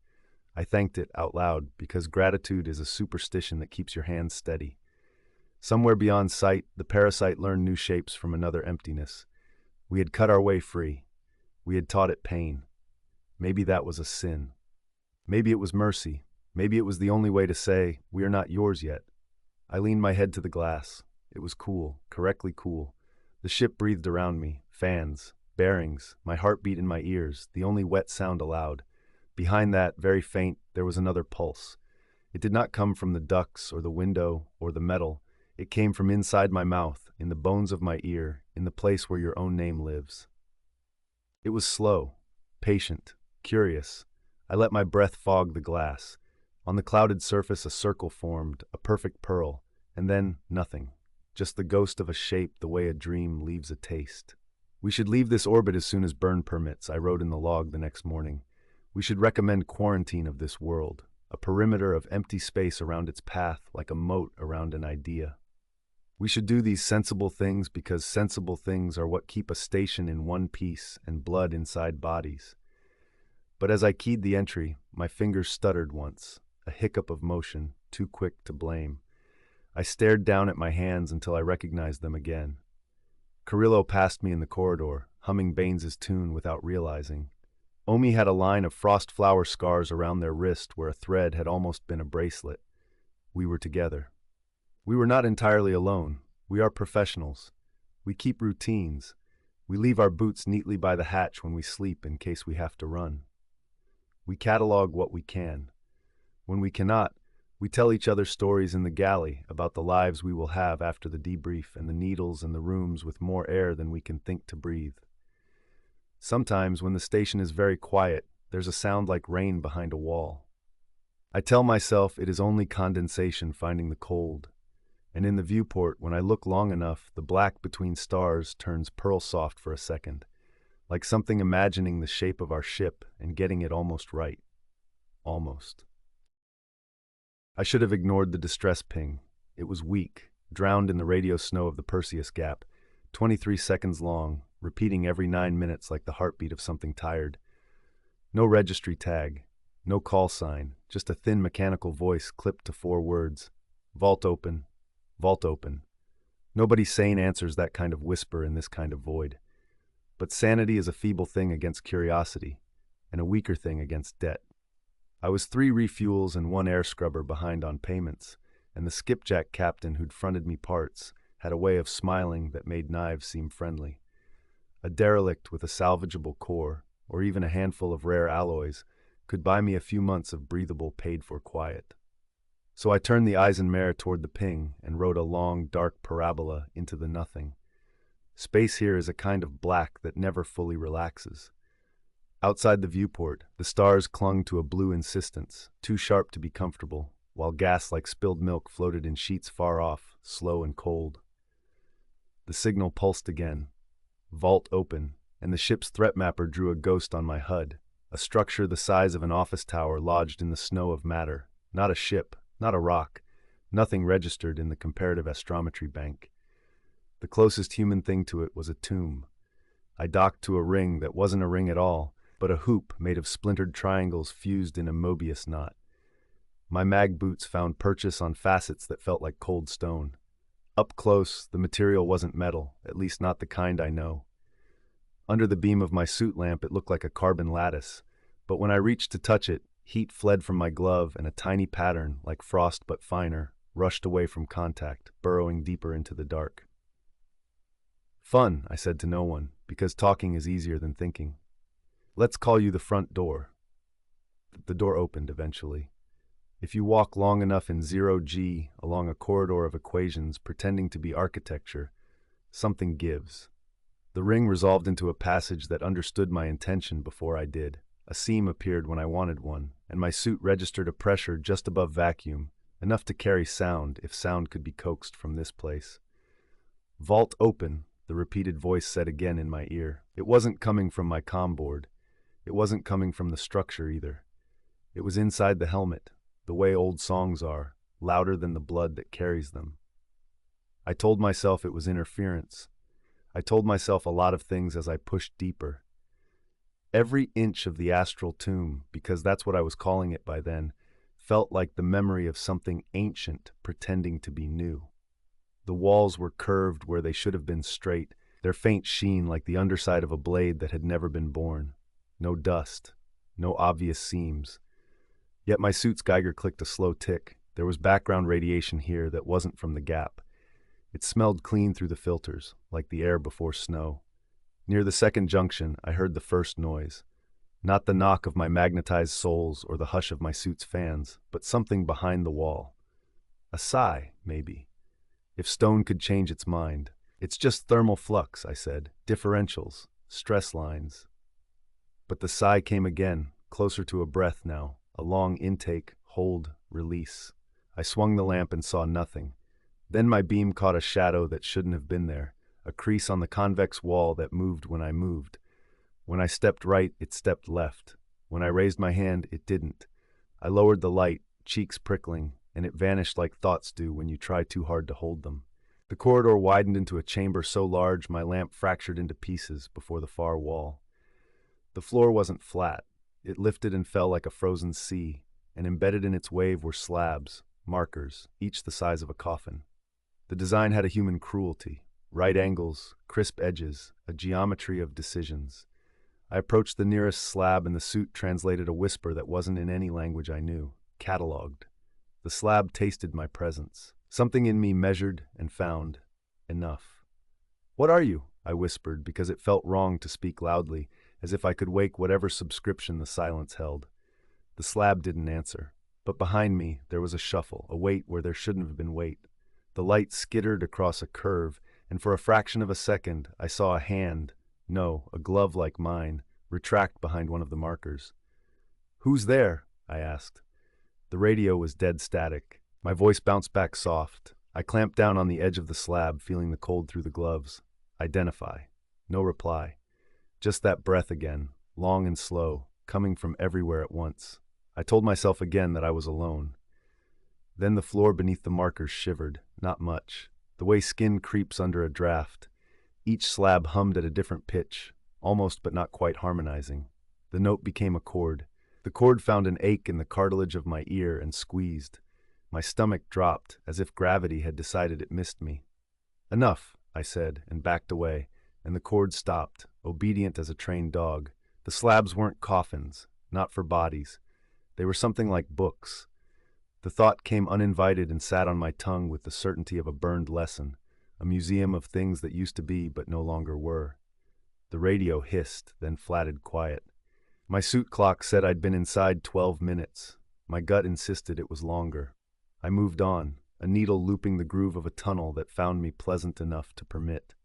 Speaker 1: I thanked it out loud because gratitude is a superstition that keeps your hands steady. Somewhere beyond sight, the parasite learned new shapes from another emptiness. We had cut our way free. We had taught it pain. Maybe that was a sin. Maybe it was mercy. Maybe it was the only way to say, "We are not yours yet." I leaned my head to the glass. It was cool, correctly cool. The ship breathed around me, fans, bearings, my heartbeat in my ears, the only wet sound allowed. Behind that, very faint, there was another pulse. It did not come from the ducts or the window or the metal. It came from inside my mouth, in the bones of my ear, in the place where your own name lives. It was slow, patient, curious. I let my breath fog the glass. On the clouded surface a circle formed, a perfect pearl, and then nothing. Just the ghost of a shape the way a dream leaves a taste. "We should leave this orbit as soon as burn permits," I wrote in the log the next morning. "We should recommend quarantine of this world, a perimeter of empty space around its path like a moat around an idea. We should do these sensible things because sensible things are what keep a station in one piece and blood inside bodies." But as I keyed the entry, my fingers stuttered once, a hiccup of motion, too quick to blame. I stared down at my hands until I recognized them again. Carrillo passed me in the corridor, humming Baines's tune without realizing. Omi had a line of frost flower scars around their wrist where a thread had almost been a bracelet. We were together. We were not entirely alone. We are professionals. We keep routines. We leave our boots neatly by the hatch when we sleep in case we have to run. We catalog what we can. When we cannot, we tell each other stories in the galley about the lives we will have after the debrief and the needles and the rooms with more air than we can think to breathe. Sometimes, when the station is very quiet, there's a sound like rain behind a wall. I tell myself it is only condensation finding the cold. And in the viewport, when I look long enough, the black between stars turns pearl soft for a second, like something imagining the shape of our ship and getting it almost right. Almost. I should have ignored the distress ping. It was weak, drowned in the radio snow of the Perseus Gap, 23 seconds long, repeating every 9 minutes like the heartbeat of something tired. No registry tag, no call sign, just a thin mechanical voice clipped to 4 words. Vault open, vault open. Nobody sane answers that kind of whisper in this kind of void. But sanity is a feeble thing against curiosity, and a weaker thing against debt. I was 3 refuels and 1 air scrubber behind on payments, and the skipjack captain who'd fronted me parts had a way of smiling that made knives seem friendly. A derelict with a salvageable core, or even a handful of rare alloys, could buy me a few months of breathable, paid-for quiet. So I turned the Eisenmare toward the ping and rode a long, dark parabola into the nothing. Space here is a kind of black that never fully relaxes. Outside the viewport, the stars clung to a blue insistence, too sharp to be comfortable, while gas like spilled milk floated in sheets far off, slow and cold. The signal pulsed again. Vault open, and the ship's threat mapper drew a ghost on my HUD, a structure the size of an office tower lodged in the snow of matter, not a ship, not a rock, nothing registered in the comparative astrometry bank. The closest human thing to it was a tomb. I docked to a ring that wasn't a ring at all, but a hoop made of splintered triangles fused in a Mobius knot. My mag boots found purchase on facets that felt like cold stone. Up close, the material wasn't metal, at least not the kind I know. Under the beam of my suit lamp, it looked like a carbon lattice, but when I reached to touch it, heat fled from my glove and a tiny pattern, like frost but finer, rushed away from contact, burrowing deeper into the dark. Fun, I said to no one, because talking is easier than thinking. Let's call you the front door. The door opened eventually. If you walk long enough in 0G along a corridor of equations pretending to be architecture, something gives. The ring resolved into a passage that understood my intention before I did. A seam appeared when I wanted one, and my suit registered a pressure just above vacuum, enough to carry sound if sound could be coaxed from this place. Vault open, the repeated voice said again in my ear. It wasn't coming from my comm board. It wasn't coming from the structure either. It was inside the helmet, the way old songs are, louder than the blood that carries them. I told myself it was interference. I told myself a lot of things as I pushed deeper. Every inch of the Astral Tomb, because that's what I was calling it by then, felt like the memory of something ancient pretending to be new. The walls were curved where they should have been straight, their faint sheen like the underside of a blade that had never been born. No dust, no obvious seams. Yet my suit's Geiger clicked a slow tick. There was background radiation here that wasn't from the gap. It smelled clean through the filters, like the air before snow. Near the second junction, I heard the first noise. Not the knock of my magnetized soles or the hush of my suit's fans, but something behind the wall. A sigh, maybe. If stone could change its mind. It's just thermal flux, I said. Differentials, stress lines. But the sigh came again, closer to a breath now. A long intake, hold, release. I swung the lamp and saw nothing. Then my beam caught a shadow that shouldn't have been there, a crease on the convex wall that moved when I moved. When I stepped right, it stepped left. When I raised my hand, it didn't. I lowered the light, cheeks prickling, and it vanished like thoughts do when you try too hard to hold them. The corridor widened into a chamber so large my lamp fractured into pieces before the far wall. The floor wasn't flat. It lifted and fell like a frozen sea, and embedded in its wave were slabs, markers, each the size of a coffin. The design had a human cruelty, right angles, crisp edges, a geometry of decisions. I approached the nearest slab and the suit translated a whisper that wasn't in any language I knew, cataloged. The slab tasted my presence. Something in me measured and found enough. "What are you?" I whispered because it felt wrong to speak loudly, as if I could wake whatever subscription the silence held. The slab didn't answer, but behind me there was a shuffle, a weight where there shouldn't have been weight. The light skittered across a curve, and for a fraction of a second I saw a hand, no, a glove like mine, retract behind one of the markers. "Who's there?" I asked. The radio was dead static. My voice bounced back soft. I clamped down on the edge of the slab, feeling the cold through the gloves. Identify. No reply. Just that breath again, long and slow, coming from everywhere at once. I told myself again that I was alone. Then the floor beneath the markers shivered, not much. The way skin creeps under a draft. Each slab hummed at a different pitch, almost but not quite harmonizing. The note became a chord. The chord found an ache in the cartilage of my ear and squeezed. My stomach dropped, as if gravity had decided it missed me. "Enough," I said, and backed away, and the chord stopped, obedient as a trained dog. The slabs weren't coffins, not for bodies. They were something like books. The thought came uninvited and sat on my tongue with the certainty of a burned lesson, a museum of things that used to be but no longer were. The radio hissed, then flatted quiet. My suit clock said I'd been inside 12 minutes. My gut insisted it was longer. I moved on, a needle looping the groove of a tunnel that found me pleasant enough to permit.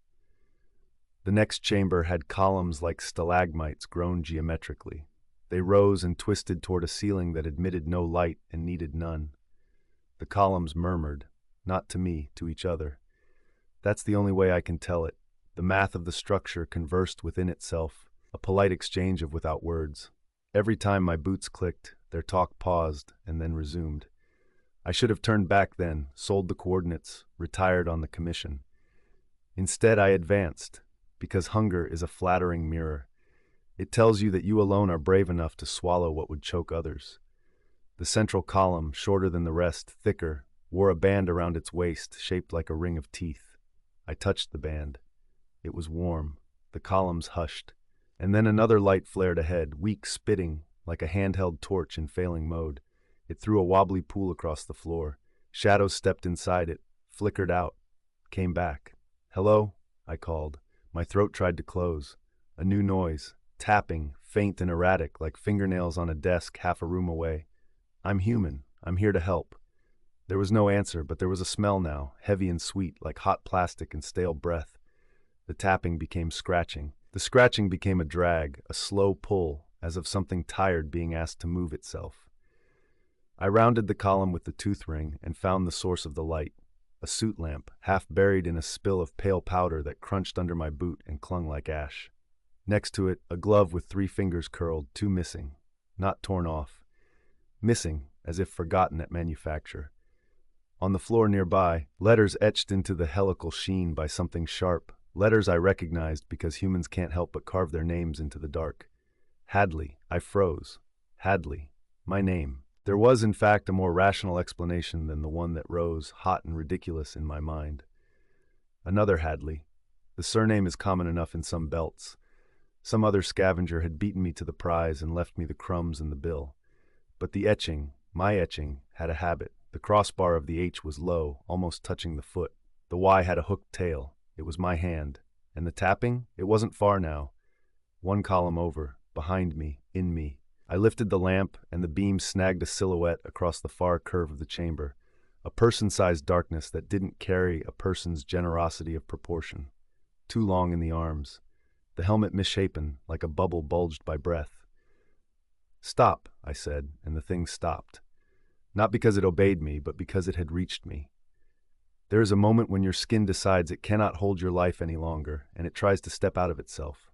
Speaker 1: The next chamber had columns like stalagmites grown geometrically. They rose and twisted toward a ceiling that admitted no light and needed none. The columns murmured, not to me, to each other. That's the only way I can tell it. The math of the structure conversed within itself, a polite exchange of without words. Every time my boots clicked, their talk paused and then resumed. I should have turned back then, sold the coordinates, retired on the commission. Instead, I advanced, because hunger is a flattering mirror. It tells you that you alone are brave enough to swallow what would choke others. The central column, shorter than the rest, thicker, wore a band around its waist, shaped like a ring of teeth. I touched the band. It was warm. The columns hushed. And then another light flared ahead, weak spitting, like a handheld torch in failing mode. It threw a wobbly pool across the floor. Shadows stepped inside it, flickered out, came back. "Hello?" I called. My throat tried to close. A new noise. Tapping, faint and erratic, like fingernails on a desk half a room away. "I'm human. I'm here to help." There was no answer, but there was a smell now, heavy and sweet, like hot plastic and stale breath. The tapping became scratching. The scratching became a drag, a slow pull, as of something tired being asked to move itself. I rounded the column with the tooth ring and found the source of the light. A soot lamp, half buried in a spill of pale powder that crunched under my boot and clung like ash. Next to it, a glove with 3 fingers curled, 2 missing. Not torn off. Missing, as if forgotten at manufacture. On the floor nearby, letters etched into the helical sheen by something sharp, letters I recognized because humans can't help but carve their names into the dark. Hadley. I froze. Hadley. My name. There was, in fact, a more rational explanation than the one that rose, hot and ridiculous, in my mind. Another Hadley. The surname is common enough in some belts. Some other scavenger had beaten me to the prize and left me the crumbs and the bill. But the etching, my etching, had a habit. The crossbar of the H was low, almost touching the foot. The Y had a hooked tail. It was my hand. And the tapping? It wasn't far now. 1 column over, behind me, in me. I lifted the lamp, and the beam snagged a silhouette across the far curve of the chamber. A person-sized darkness that didn't carry a person's generosity of proportion. Too long in the arms. The helmet misshapen, like a bubble bulged by breath. "Stop," I said, and the thing stopped. Not because it obeyed me, but because it had reached me. There is a moment when your skin decides it cannot hold your life any longer, and it tries to step out of itself.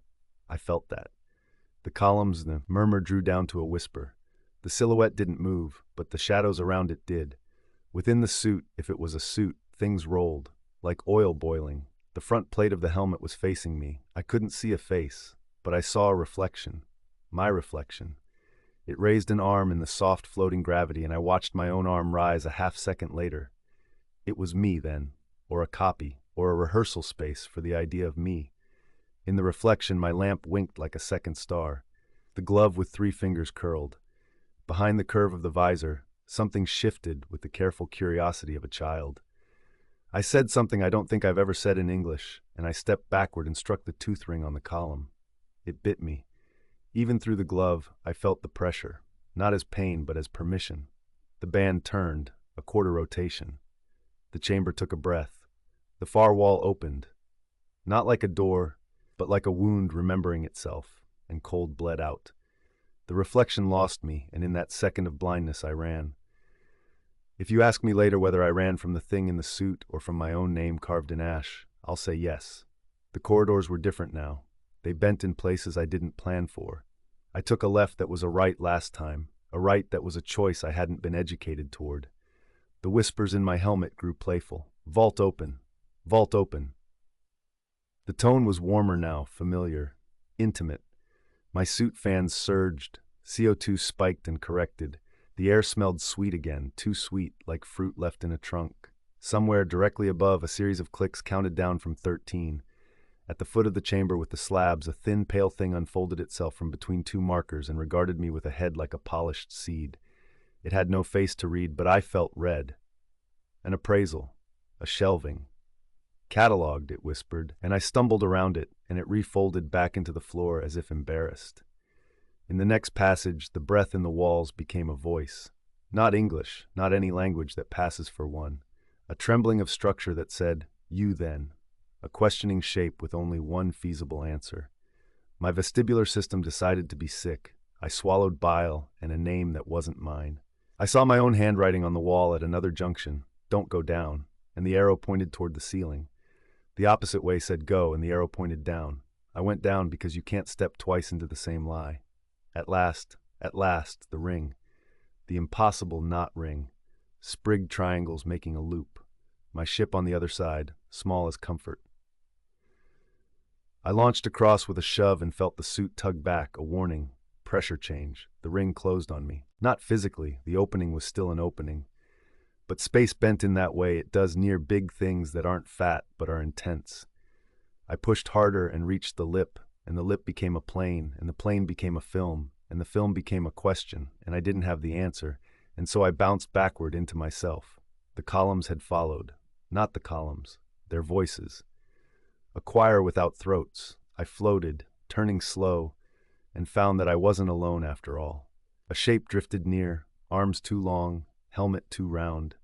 Speaker 1: I felt that. The columns, the murmur drew down to a whisper. The silhouette didn't move, but the shadows around it did. Within the suit, if it was a suit, things rolled, like oil boiling. The front plate of the helmet was facing me. I couldn't see a face, but I saw a reflection. My reflection. It raised an arm in the soft floating gravity, and I watched my own arm rise a half-second later. It was me then, or a copy, or a rehearsal space for the idea of me. In the reflection, my lamp winked like a second star. The glove with 3 fingers curled. Behind the curve of the visor, something shifted with the careful curiosity of a child. I said something I don't think I've ever said in English, and I stepped backward and struck the tooth ring on the column. It bit me. Even through the glove, I felt the pressure, not as pain, but as permission. The band turned, a quarter rotation. The chamber took a breath. The far wall opened. Not like a door, but like a wound remembering itself, and cold bled out. The reflection lost me, and in that second of blindness I ran. If you ask me later whether I ran from the thing in the suit or from my own name carved in ash, I'll say yes. The corridors were different now. They bent in places I didn't plan for. I took a left that was a right last time, a right that was a choice I hadn't been educated toward. The whispers in my helmet grew playful. Vault open. Vault open. The tone was warmer now, familiar, intimate. My suit fans surged. CO2 spiked and corrected. The air smelled sweet again, too sweet, like fruit left in a trunk. Somewhere, directly above, a series of clicks counted down from 13. At the foot of the chamber with the slabs, a thin, pale thing unfolded itself from between two markers and regarded me with a head like a polished seed. It had no face to read, but I felt read. An appraisal. A shelving. Catalogued, it whispered, and I stumbled around it, and it refolded back into the floor as if embarrassed. In the next passage, the breath in the walls became a voice. Not English, not any language that passes for one. A trembling of structure that said, "You then." A questioning shape with only one feasible answer. My vestibular system decided to be sick. I swallowed bile and a name that wasn't mine. I saw my own handwriting on the wall at another junction. Don't go down. And the arrow pointed toward the ceiling. The opposite way said go, and the arrow pointed down. I went down because you can't step twice into the same lie. At last, the ring. The impossible not ring. Sprigged triangles making a loop. My ship on the other side, small as comfort. I launched across with a shove and felt the suit tug back, a warning. Pressure change. The ring closed on me. Not physically, the opening was still an opening. But space bent in that way it does near big things that aren't fat but are intense. I pushed harder and reached the lip, and the lip became a plane, and the plane became a film, and the film became a question, and I didn't have the answer, and so I bounced backward into myself. The columns had followed. Not the columns, their voices. A choir without throats. I floated, turning slow, and found that I wasn't alone after all. A shape drifted near, arms too long, helmet too round.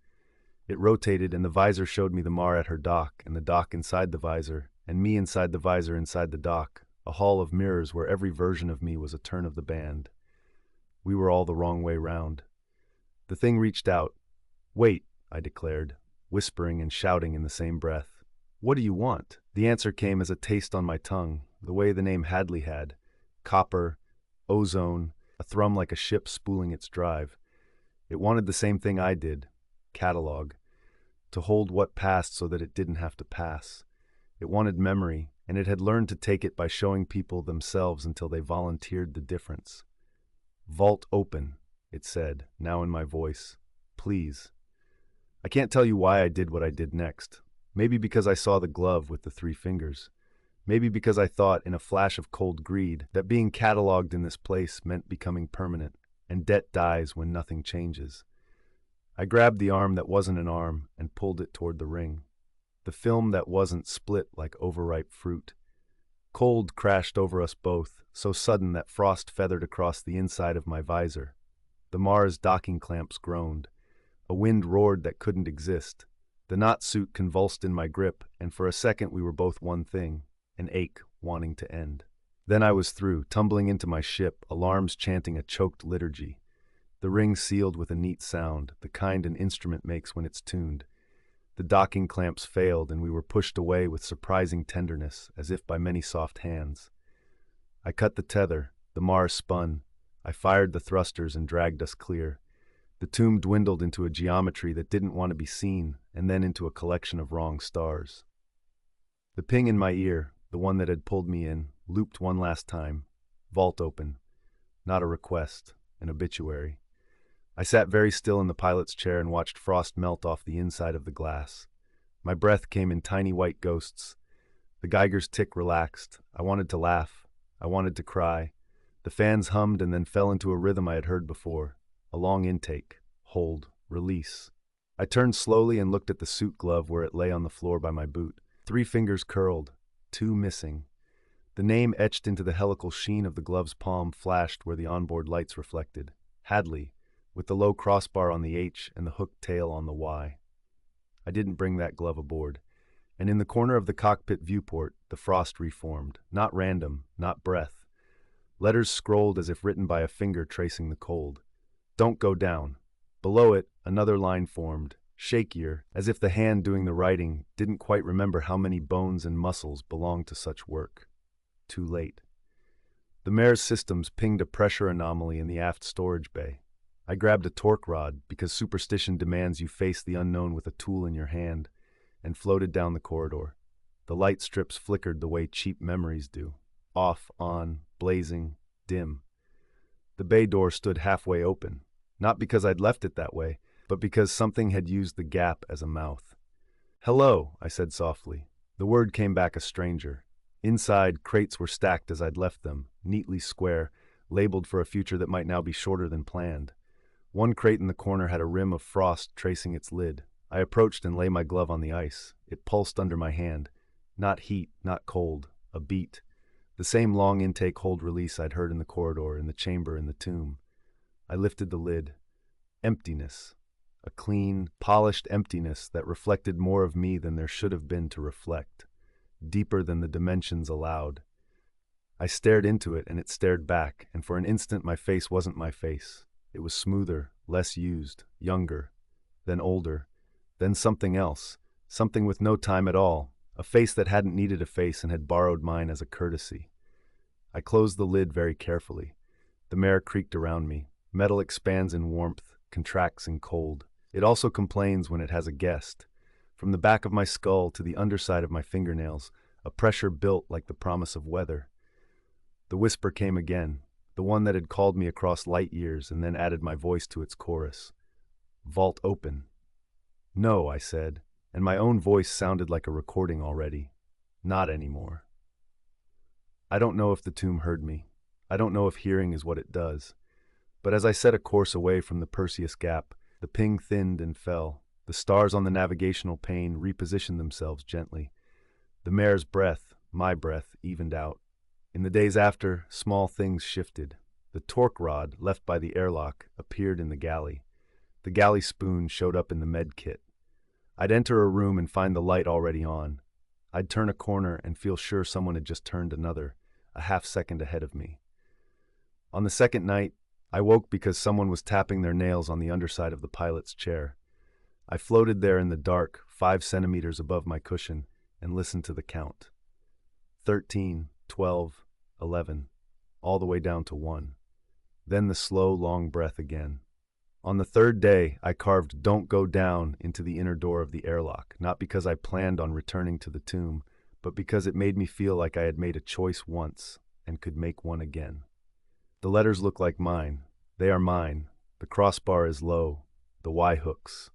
Speaker 1: It rotated, and the visor showed me the Mar at her dock, and the dock inside the visor, and me inside the visor inside the dock, a hall of mirrors where every version of me was a turn of the band. We were all the wrong way round. The thing reached out. "Wait," I declared, whispering and shouting in the same breath. "What do you want?" The answer came as a taste on my tongue, the way the name Hadley had. Copper, ozone, a thrum like a ship spooling its drive. It wanted the same thing I did, catalog, to hold what passed so that it didn't have to pass. It wanted memory, and it had learned to take it by showing people themselves until they volunteered the difference. "Vault open," it said, now in my voice. "Please." I can't tell you why I did what I did next. Maybe because I saw the glove with the 3 fingers. Maybe because I thought, in a flash of cold greed, that being cataloged in this place meant becoming permanent, and debt dies when nothing changes. I grabbed the arm that wasn't an arm and pulled it toward the ring. The film that wasn't split like overripe fruit. Cold crashed over us both, so sudden that frost feathered across the inside of my visor. The Mars docking clamps groaned. A wind roared that couldn't exist. The knot suit convulsed in my grip, and for a second we were both one thing, an ache wanting to end. Then I was through, tumbling into my ship, alarms chanting a choked liturgy. The ring sealed with a neat sound, the kind an instrument makes when it's tuned. The docking clamps failed, and we were pushed away with surprising tenderness, as if by many soft hands. I cut the tether, the Mars spun. I fired the thrusters and dragged us clear. The tomb dwindled into a geometry that didn't want to be seen, and then into a collection of wrong stars. The ping in my ear, the one that had pulled me in, looped one last time. Vault open. Not a request, an obituary. I sat very still in the pilot's chair and watched frost melt off the inside of the glass. My breath came in tiny white ghosts. The Geiger's tick relaxed. I wanted to laugh. I wanted to cry. The fans hummed and then fell into a rhythm I had heard before. A long intake, hold, release. I turned slowly and looked at the suit glove where it lay on the floor by my boot. 3 fingers curled, 2 missing. The name etched into the helical sheen of the glove's palm flashed where the onboard lights reflected. Hadley, with the low crossbar on the H and the hooked tail on the Y. I didn't bring that glove aboard. And in the corner of the cockpit viewport, the frost reformed. Not random, not breath. Letters scrolled as if written by a finger tracing the cold. "Don't go down." Below it, another line formed, shakier, as if the hand doing the writing didn't quite remember how many bones and muscles belonged to such work. Too late. The mare's systems pinged a pressure anomaly in the aft storage bay. I grabbed a torque rod, because superstition demands you face the unknown with a tool in your hand, and floated down the corridor. The light strips flickered the way cheap memories do. Off, on, blazing, dim. The bay door stood halfway open, not because I'd left it that way, but because something had used the gap as a mouth. "Hello," I said softly. The word came back a stranger. Inside, crates were stacked as I'd left them, neatly square, labeled for a future that might now be shorter than planned. One crate in the corner had a rim of frost tracing its lid. I approached and lay my glove on the ice. It pulsed under my hand. Not heat, not cold. A beat. The same long intake hold-release I'd heard in the corridor, in the chamber, in the tomb. I lifted the lid. Emptiness. A clean, polished emptiness that reflected more of me than there should have been to reflect. Deeper than the dimensions allowed. I stared into it and it stared back, and for an instant my face wasn't my face. It was smoother, less used, younger, then older, then something else, something with no time at all, a face that hadn't needed a face and had borrowed mine as a courtesy. I closed the lid very carefully. The mare creaked around me. Metal expands in warmth, contracts in cold. It also complains when it has a guest. From the back of my skull to the underside of my fingernails, a pressure built like the promise of weather. The whisper came again, the one that had called me across light years and then added my voice to its chorus. "Vault open." "No," I said, and my own voice sounded like a recording already. Not anymore. I don't know if the tomb heard me. I don't know if hearing is what it does. But as I set a course away from the Perseus Gap, the ping thinned and fell. The stars on the navigational pane repositioned themselves gently. The mare's breath, my breath, evened out. In the days after, small things shifted. The torque rod, left by the airlock, appeared in the galley. The galley spoon showed up in the med kit. I'd enter a room and find the light already on. I'd turn a corner and feel sure someone had just turned another, a half second ahead of me. On the second night, I woke because someone was tapping their nails on the underside of the pilot's chair. I floated there in the dark, 5 centimeters above my cushion, and listened to the count. 13, 12, 11, all the way down to 1. Then the slow, long breath again. On the third day, I carved "Don't Go Down" into the inner door of the airlock, not because I planned on returning to the tomb, but because it made me feel like I had made a choice once and could make one again. The letters look like mine. They are mine. The crossbar is low. The Y hooks.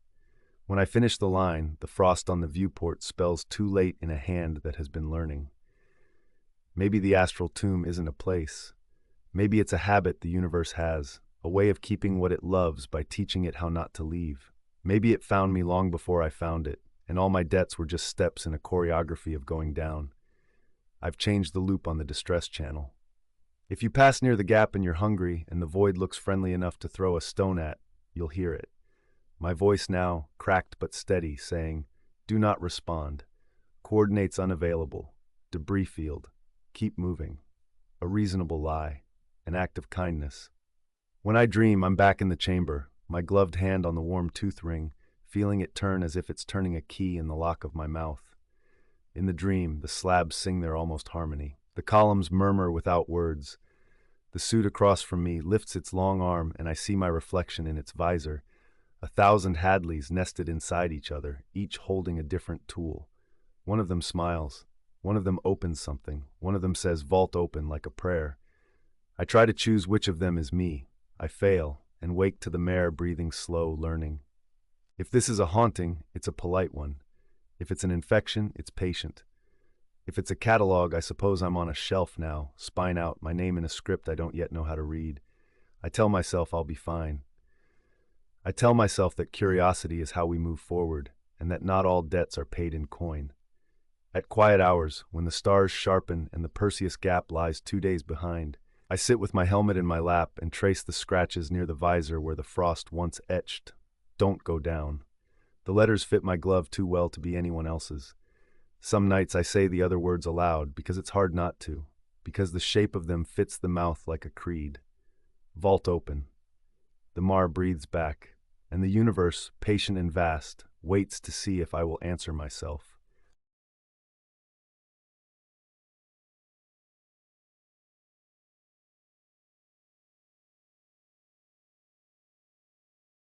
Speaker 1: When I finish the line, the frost on the viewport spells "too late" in a hand that has been learning. Maybe the Astral Tomb isn't a place. Maybe it's a habit the universe has, a way of keeping what it loves by teaching it how not to leave. Maybe it found me long before I found it, and all my debts were just steps in a choreography of going down. I've changed the loop on the distress channel. If you pass near the gap and you're hungry and the void looks friendly enough to throw a stone at, you'll hear it. My voice now, cracked but steady, saying, "Do not respond. Coordinates unavailable. Debris field. Keep moving." A reasonable lie. An act of kindness. When I dream, I'm back in the chamber, my gloved hand on the warm tooth ring, feeling it turn as if it's turning a key in the lock of my mouth. In the dream, the slabs sing their almost harmony. The columns murmur without words. The suit across from me lifts its long arm and I see my reflection in its visor. 1,000 Hadleys nested inside each other, each holding a different tool. One of them smiles. One of them opens something. One of them says "vault open" like a prayer. I try to choose which of them is me. I fail, and wake to the mare breathing slow, learning. If this is a haunting, it's a polite one. If it's an infection, it's patient. If it's a catalog, I suppose I'm on a shelf now, spine out, my name in a script I don't yet know how to read. I tell myself I'll be fine. I tell myself that curiosity is how we move forward, and that not all debts are paid in coin. At quiet hours, when the stars sharpen and the Perseus Gap lies 2 days behind, I sit with my helmet in my lap and trace the scratches near the visor where the frost once etched, "Don't go down." The letters fit my glove too well to be anyone else's. Some nights I say the other words aloud because it's hard not to, because the shape of them fits the mouth like a creed. Vault open. The Mar breathes back. and the universe, patient and vast, waits to see if I will answer myself.